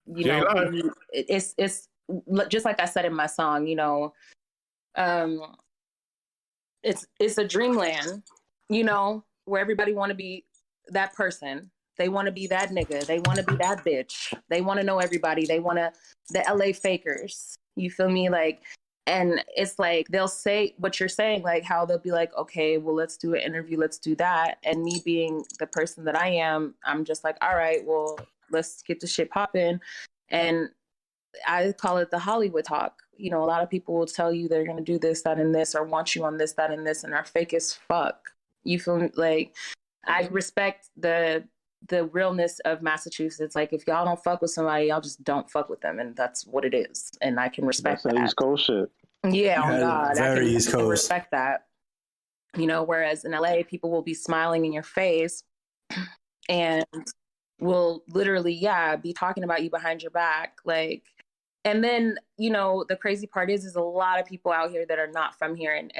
you know, it's just like I said in my song, you know, it's a dreamland, you know, where everybody want to be that person. They want to be that nigga. They want to be that bitch. They want to know everybody. They want to, the LA fakers. You feel me? Like, and it's like, they'll say what you're saying, like how they'll be like, okay, well, let's do an interview. Let's do that. And me being the person that I am, I'm just like, all right, well, let's get the shit popping. And I call it the Hollywood talk. You know, a lot of people will tell you they're going to do this, that, and this, or want you on this, that, and this, and are fake as fuck. You feel me? Like, I respect the realness of Massachusetts. Like, if y'all don't fuck with somebody, y'all just don't fuck with them, and that's what it is. And I can respect that. East Coast shit. Yeah, oh God, very East Coast. Respect that. You know, whereas in LA, people will be smiling in your face and will literally, be talking about you behind your back, like. And then, you know, the crazy part is a lot of people out here that are not from here and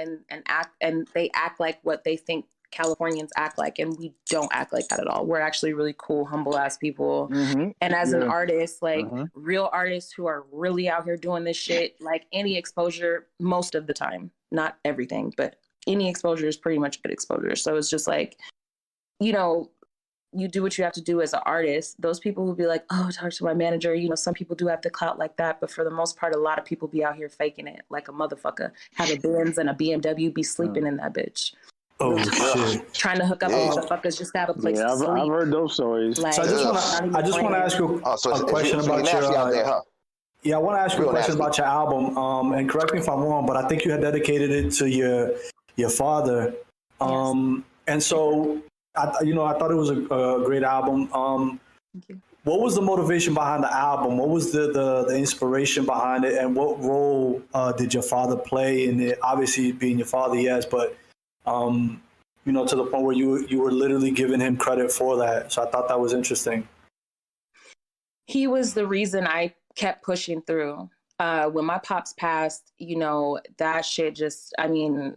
they act like what they think Californians act like, and we don't act like that at all. We're actually really cool, humble ass people. Mm-hmm. And as an artist, like real artists who are really out here doing this shit, like any exposure, most of the time, not everything, but any exposure is pretty much good exposure. So it's just like, you know, you do what you have to do as an artist. Those people will be like, oh, talk to my manager. You know, some people do have the clout like that, but for the most part, a lot of people be out here faking it like a motherfucker. Have a Benz and a BMW, be sleeping in that bitch. Oh, shit. Trying to hook up with motherfuckers just to have a place to sleep. I've heard those stories. Like, so I just want to ask you a question about your... Yeah, I want to ask you a question about your album. And correct me if I'm wrong, but I think you had dedicated it to your father. Yes. And so... I thought it was a great album. Thank you. What was the motivation behind the album? What was the inspiration behind it? And what role did your father play in it? Obviously, being your father, yes, but you know, to the point where you were literally giving him credit for that. So I thought that was interesting. He was the reason I kept pushing through. When my pops passed, you know, that shit just, I mean,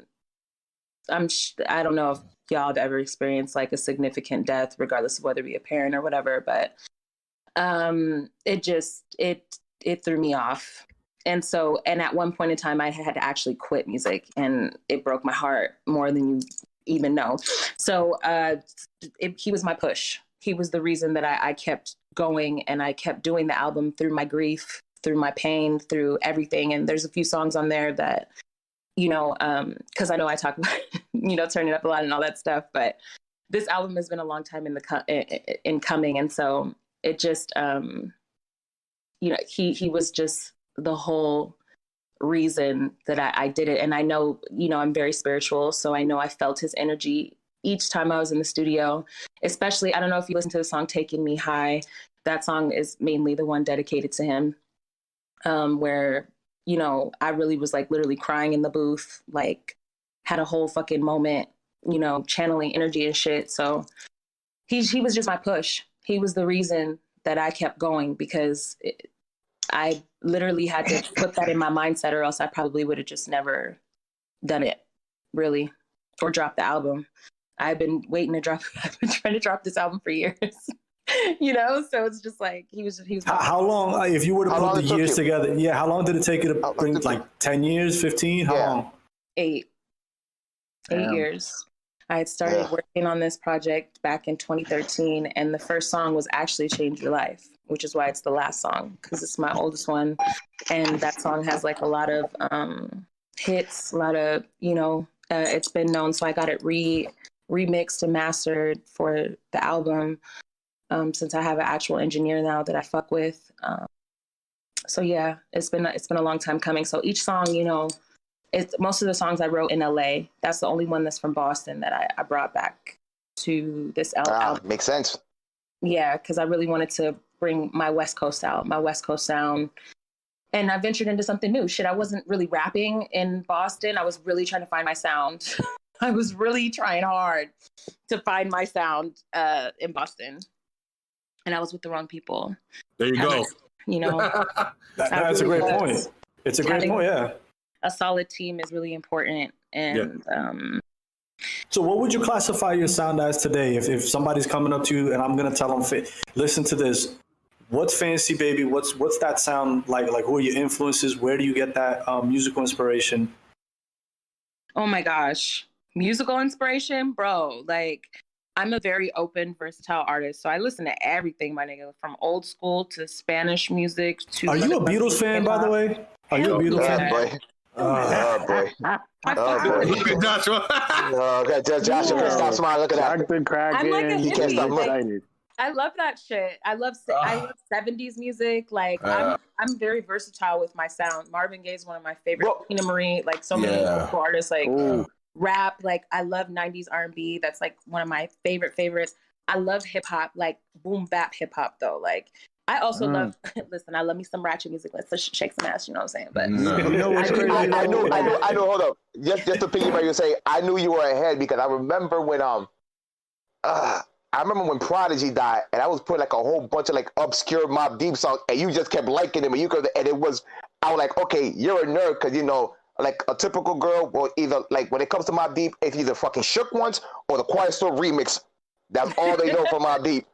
I don't know if y'all have ever experienced like a significant death, regardless of whether it be a parent or whatever, but it threw me off. And so, and at one point in time, I had to actually quit music, and it broke my heart more than you even know. So he was my push. he was the reason that I kept going and I kept doing the album through my grief, through my pain, through everything. And there's a few songs on there that, you know, because I know I talk about, you know, turning up a lot and all that stuff, but this album has been a long time in coming. And so it just, you know, he was just the whole reason that I did it. And I know, you know, I'm very spiritual. So I know I felt his energy each time I was in the studio, especially, I don't know if you listen to the song Taking Me High. That song is mainly the one dedicated to him, where, you know, I really was like literally crying in the booth, like had a whole fucking moment, you know, channeling energy and shit. So he was just my push. He was the reason that I kept going, because I literally had to put that in my mindset, or else I probably would have just never done it, really, or dropped the album. I've been trying to drop this album for years, you know? So it's just like, he was. How long, if you were to put the years together, how long did it take you to bring, like 10 years, 15? How long? 8 years. I had started working on this project back in 2013, and the first song was actually Change Your Life, which is why it's the last song, because it's my oldest one. And that song has like a lot of hits, a lot of, you know, it's been known. So I got it remixed and mastered for the album, since I have an actual engineer now that I fuck with. So yeah, it's been a long time coming. So each song, you know, most of the songs I wrote in LA. That's the only one that's from Boston that I brought back to this album. Makes sense. Yeah, because I really wanted to bring my West Coast out, my West Coast sound. And I ventured into something new. Shit, I wasn't really rapping in Boston. I was really trying to find my sound. I was really trying hard to find my sound in Boston. And I was with the wrong people. There you go. You know. That's a great point. It's a great point, yeah. A solid team is really important. And so what would you classify your sound as today? If somebody's coming up to you and I'm going to tell them, listen to this, what's Fancy Baby? What's that sound like? Like, who are your influences? Where do you get that musical inspiration? Oh my gosh. Musical inspiration? Bro, like, I'm a very open, versatile artist. So I listen to everything, my nigga, from old school to Spanish music to... Are you a Beatles fan, by the way? Are you a Beatles fan? Boy. Oh boy! Look at Joshua. Joshua, stop smiling. Look at that. I'm like he can't stop looking. I love that shit. I love 70s music. Like I'm very versatile with my sound. Marvin Gaye is one of my favorite. Tina Marie, like so many local artists, like rap. Like I love 90s R&B. That's like one of my favorites. I love hip hop, like boom bap hip hop though. Like I also love, listen, I love me some ratchet music. Let's shake some ass, you know what I'm saying? But you know what's crazy? I know, hold up. Just to piggyback, you say, I knew you were ahead because I remember when Prodigy died and I was putting like a whole bunch of like obscure Mobb Deep songs and you just kept liking them and I was like, okay, you're a nerd because, you know, like a typical girl will either, like when it comes to Mobb Deep, it's either fucking Shook Ones or the Quiet Storm remix. That's all they know from Mobb Deep.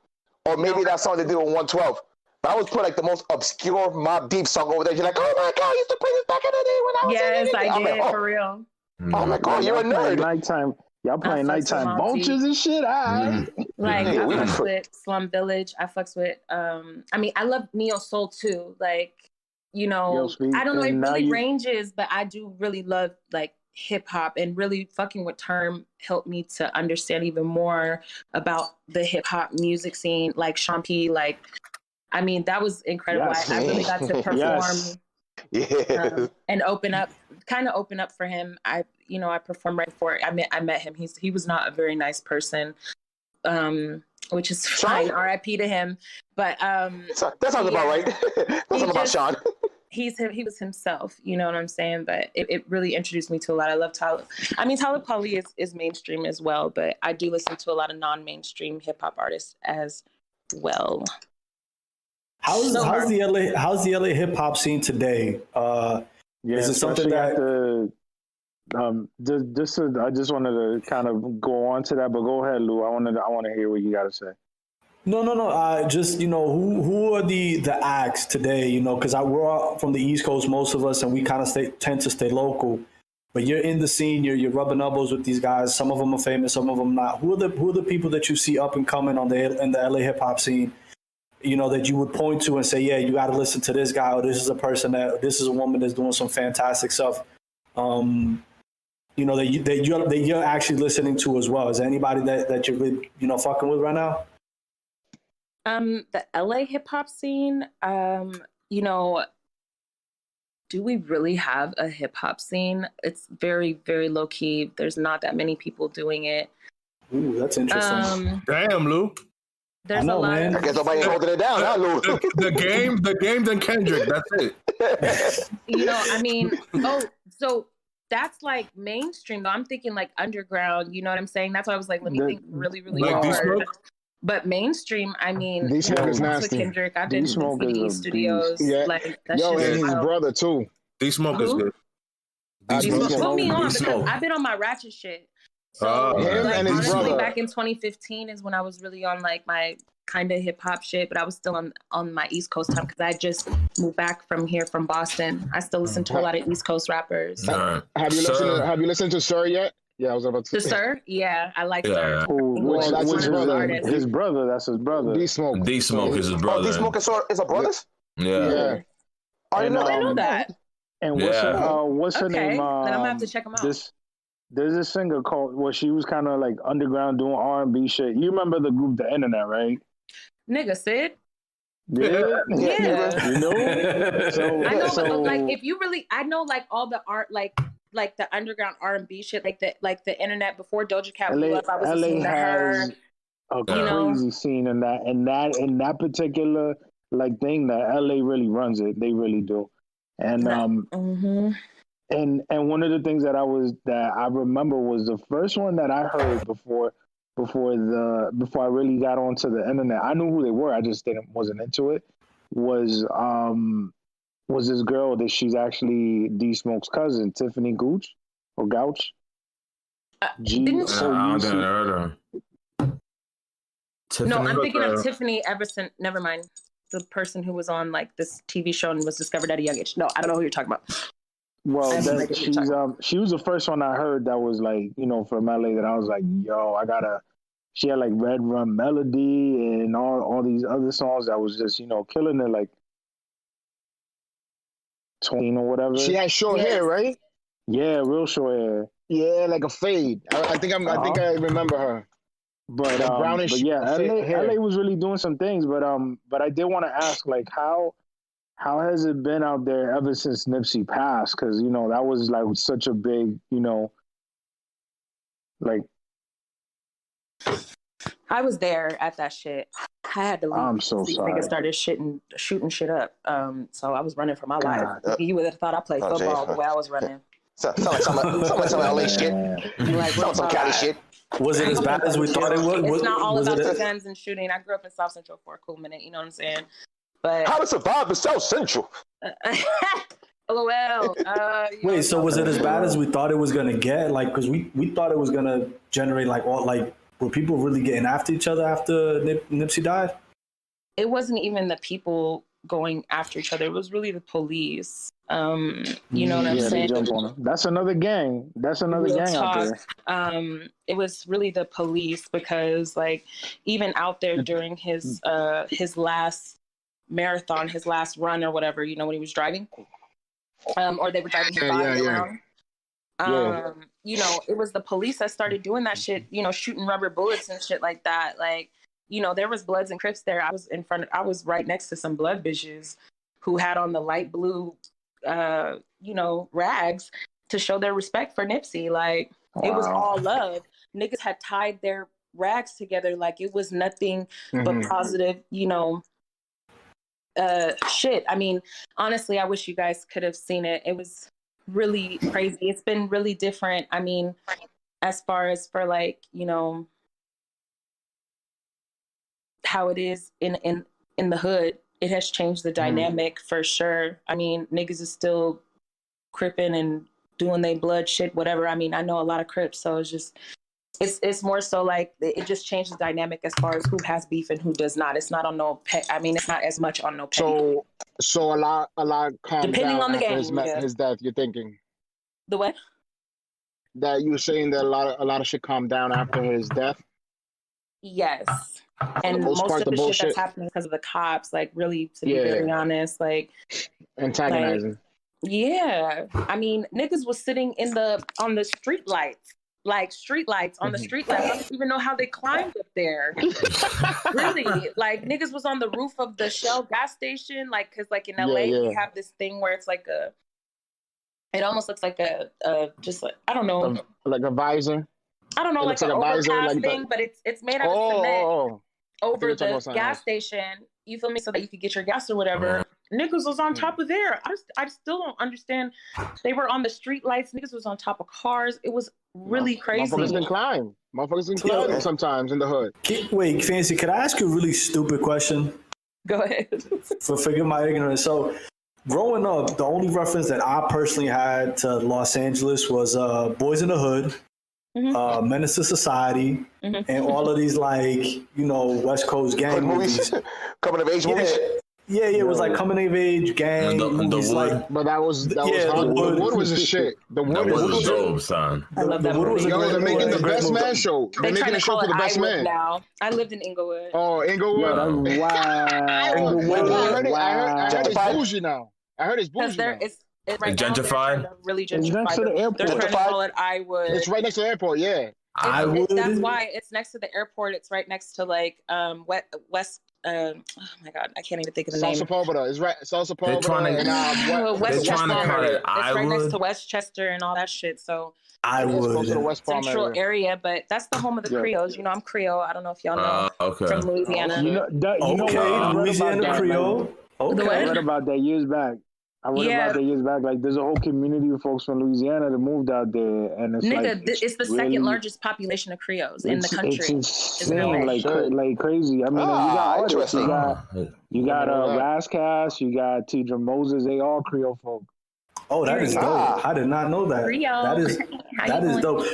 Or maybe that song they did on 112. But I was putting like the most obscure Mobb Deep song over there. You're like, oh my God, I used to play this back in the day when I was I did, like, for real. Oh my God, you're a nerd. Nighttime. Y'all playing nighttime vultures and shit. Like I fucks with Slum Village. I fucks with I mean, I love neo soul too. Like, you know, I don't know it really ranges, but I do really love like hip hop, and really fucking with Term helped me to understand even more about the hip hop music scene. Like Sean P, like I mean, that was incredible. Yes. I really got to perform and open up for him. I performed right before I met him. He was not a very nice person, which is fine. R.I.P. to him. But that sounds about right. That sounds about Sean. He was himself, you know what I'm saying? But it really introduced me to a lot. I love Talib. I mean, Talib Kweli is mainstream as well, but I do listen to a lot of non-mainstream hip hop artists as well. How's the LA hip hop scene today? Is it something that I just wanted to kind of go on to that, but go ahead, Lou. I want to hear what you got to say. No. Just, you know, who are the acts today? You know, because we're all from the East Coast, most of us, and we kind of tend to stay local. but you're in the scene. You're rubbing elbows with these guys. Some of them are famous, some of them not. Who are the people that you see up and coming in the LA hip hop scene? You know, that you would point to and say, yeah, you got to listen to this guy, or this is a woman that's doing some fantastic stuff. You know, that you're actually listening to as well. Is there anybody that you're really, you know, fucking with right now? The LA hip hop scene, you know, do we really have a hip hop scene? It's very, very low key. There's not that many people doing it. Ooh, that's interesting. Damn, Lou. There's a lot. I guess nobody's holding it down, huh, Lou? The games and Kendrick. That's it. You know, I mean, so that's like mainstream though. I'm thinking like underground. You know what I'm saying? That's why I was like, let me think really, really hard. But mainstream, I mean, D-Smoke is nasty. Kendrick, I've been to DVD studios. Yeah. Like, that Yo, shit and is his wild. brother too. D-Smoke is good. D-Smoke. Put me on because I've been on my ratchet shit. So him like, and his honestly, brother. back in 2015 is when I was really on like my kind of hip hop shit, but I was still on my East Coast time because I just moved back from here from Boston. I still listen to a lot of East Coast rappers. Right. Have you listened to Sir yet? Yeah, I was about to The say. Sir? Yeah, I like Sir. Well, that's his brother. His brother, that's his brother. D-Smoke. D-Smoke is his brother. Oh, D-Smoke is a brothers? Yeah. I didn't know I know that. And what's her name? Then I'm gonna have to check them out. There's a singer called, well, she was kind of like underground doing R&B shit. You remember the group The Internet, right? Nigga, Sid? Yeah. Yeah. You know? I know, but like, if you really, I know like all the art, like the underground R&B shit, like the Internet before Doja Cat blew up. I was listening to her. A crazy scene in that particular like thing that LA really runs it. They really do. And and one of the things that I remember was the first one that I heard before I really got onto the internet. I knew who they were. I just wasn't into it. Was this girl that she's actually D-Smoke's cousin, Tiffany Gooch or Gouch? No, I'm thinking of Tiffany Everson. Never mind. The person who was on like this TV show and was discovered at a young age. No, I don't know who you're talking about. Well, she was the first one I heard that was like, you know, from LA that I was like, yo, she had like Red Rum Melody and all these other songs that was just, you know, killing it, like 20 or whatever. She had short hair, right? Yeah, real short hair. Yeah, like a fade. I think I remember her. But brownish. But yeah, LA was really doing some things. But I did want to ask, like, how has it been out there ever since Nipsey passed? Because, you know, that was like such a big, you know, like. I was there at that shit. I had to leave. I'm so sorry. Niggas started shooting shit up. So I was running for my life. You would have thought I played football the way I was running. Sound like some LA shit. Like some Cali shit. Was it as bad as we thought it was? It's not all about the guns and shooting. I grew up in South Central for a cool minute. You know what I'm saying? But how to survive in South Central? LOL. Wait, so was it as bad as we thought it was gonna get? Like, because we thought it was gonna generate like all like. Were people really getting after each other after Nipsey died? It wasn't even the people going after each other. It was really the police. You know what I'm saying? They jump on them. That's another gang. That's another gang out there. It was really the police because, like, even out there during his last marathon, his last run or whatever, you know, when he was driving, or they were driving his body around. You know, it was the police that started doing that shit, you know, shooting rubber bullets and shit like that. Like, you know, there was Bloods and Crips there. I was right next to some blood bitches who had on the light blue, you know, rags to show their respect for Nipsey. Like, It was all love. Niggas had tied their rags together like it was nothing but positive, you know, shit. I mean, honestly, I wish you guys could have seen it. It was really crazy. It's been really different. I mean, as far as for like, you know, how it is in the hood, it has changed the dynamic for sure. I mean, niggas is still cripping and doing they blood shit, whatever. I mean, I know a lot of Crips, so it's just, it's more so like it just changed the dynamic as far as who has beef and who does not. It's not on no pet. I mean, it's not as much on no pet. So a lot calmed depending down on the after game, his death. You're thinking the what? that you were saying that a lot of shit calmed down after his death? Yes. And most of the shit that's happening because of the cops, like really, to be very honest, like antagonizing. Yeah. I mean, niggas was sitting on the street lights. Like street lights on the street lights. I don't even know how they climbed up there. Really, like niggas was on the roof of the Shell gas station, like because like in LA we have this thing where it's like it almost looks like a just like I don't know, like a visor. I don't know, like an overpass thing, but it's made out of cement over the gas station. You feel me? So that you could get your gas or whatever. Niggas was on top of there. I still don't understand. They were on the street lights. Niggas was on top of cars. It was really crazy. Motherfuckers can climb. Sometimes in the hood. Wait, Fancy, could I ask you a really stupid question? Go ahead. Forgive my ignorance. So, growing up, the only reference that I personally had to Los Angeles was Boys in the Hood, Menace to Society, and all of these West Coast gang movies. Coming of age movies. Yeah, it was like coming of age gang movies. But that was hard. The Wood was a shit. The Wood was dope, son. I love that movie. They're making the Best Man show. They're making a show for the Best Man now. I lived in Inglewood. Oh, Inglewood. Wow. Inglewood. I heard it's bougie now. I heard it's bougie now. It's right gentrified. Really gentrified. It's next to the airport. They're trying to call it Iwood. It's right next to the airport. Yeah. That's why it's next to the airport. It's right next to like West. Oh my god, I can't even think of the name. Sepulveda is right. Sepulveda. They're trying to call it It's right next to Westchester and all that shit. So Central area, but that's the home of the Creoles. You know, I'm Creole. I don't know if y'all know from Louisiana. Louisiana Creole. Okay, I read about that years back. Like, there's a whole community of folks from Louisiana that moved out there, and it's the second largest population of Creoles in the country. It's insane, like crazy. I mean, you got artists. You got Rascas, you got Tidra Moses. They all Creole folk. Oh, that is dope. I did not know that. Creole. That is dope.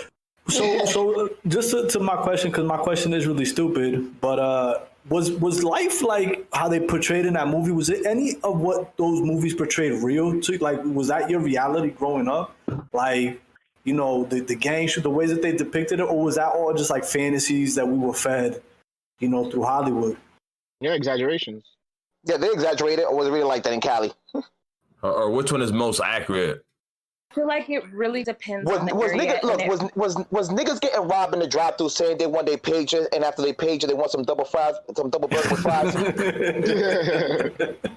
So just to my question, because my question is really stupid, but was life like how they portrayed in that movie? Was it any of what those movies portrayed real to you? Like, was that your reality growing up? Like, the gang shoot, the ways that they depicted it, or was that all just like fantasies that we were fed, through Hollywood? Yeah, exaggerations. Yeah, they exaggerated, or was it really like that in Cali? Or which one is most accurate? I feel like it really depends on the area. Was niggas getting robbed in the drive-thru saying they want their pager, and after they pager, they want some double burger with fries?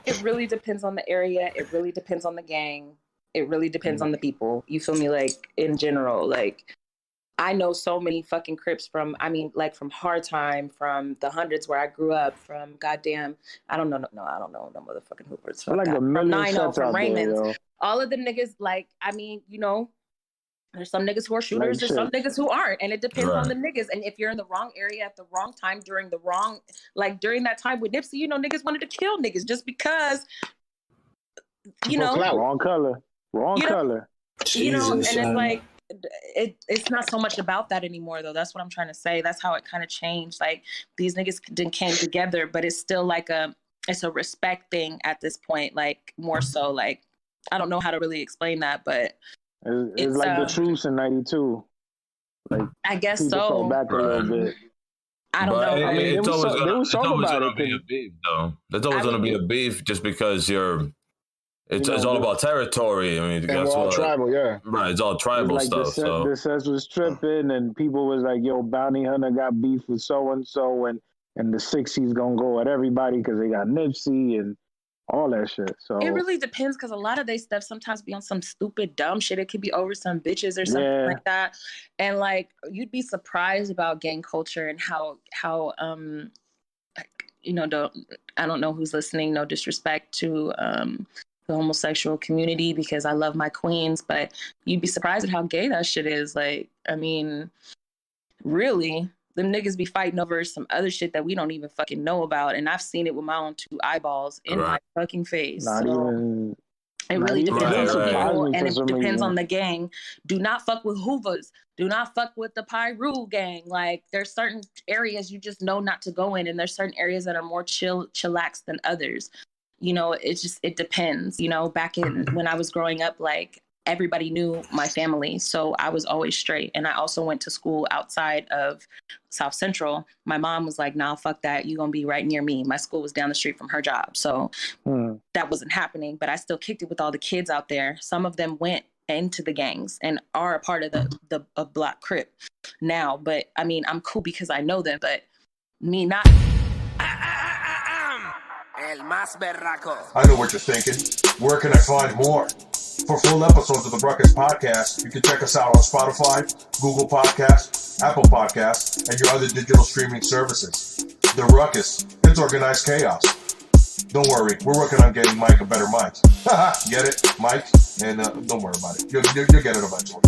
It really depends on the area. It really depends on the gang. It really depends on the people. You feel me? Like, in general, like, I know so many fucking Crips from Hard Time, from the hundreds where I grew up, from goddamn, I don't know no motherfucking Hoopers. From 9-0, from Raymond's. All of them niggas, like, I mean, there's some niggas who are shooters, there's some niggas who aren't, and it depends on the niggas. And if you're in the wrong area at the wrong time during that time with Nipsey, niggas wanted to kill niggas just because, wrong color. And it's like, it's not so much about that anymore, though. That's what I'm trying to say. That's how it kind of changed. Like, these niggas came together, but it's still like it's a respect thing at this point, like, more so, like, I don't know how to really explain that, but it's like the truce in '92. Like, I guess so. Back a little bit. I don't know. I mean, it's always going to be a beef, though. There's always going to be a beef just because it's all about territory. I mean, that's all tribal, yeah. Right, it's all tribal like stuff. The Sets was tripping, and people was like, "Yo, Bounty Hunter got beef with so and so, and the 60s gonna go at everybody because they got Nipsey and all that shit." So it really depends, because a lot of their stuff sometimes be on some stupid dumb shit. It could be over some bitches or something like that, and like, you'd be surprised about gang culture and how I don't know who's listening. No disrespect to the homosexual community, because I love my queens, but you'd be surprised at how gay that shit is. Like, I mean, really, them niggas be fighting over some other shit that we don't even fucking know about, and I've seen it with my own two eyeballs in my fucking face. It really depends on people, and it depends on the gang. Do not fuck with Hoovers. Do not fuck with the Pyru gang. Like, there's certain areas you just know not to go in, and there's certain areas that are more chillax than others. It depends. Back in when I was growing up, like, everybody knew my family. So I was always straight. And I also went to school outside of South Central. My mom was like, nah, fuck that. You're going to be right near me. My school was down the street from her job. So that wasn't happening. But I still kicked it with all the kids out there. Some of them went into the gangs and are a part of the Block Crip now. But I mean, I'm cool because I know them. But me not. El más berraco. I know what you're thinking. Where can I find more? For full episodes of the Ruckus Podcast, you can check us out on Spotify, Google Podcasts, Apple Podcasts, and your other digital streaming services. The Ruckus, it's organized chaos. Don't worry, we're working on getting Mike a better mic. Get it, Mike? And don't worry about it. You'll get it eventually.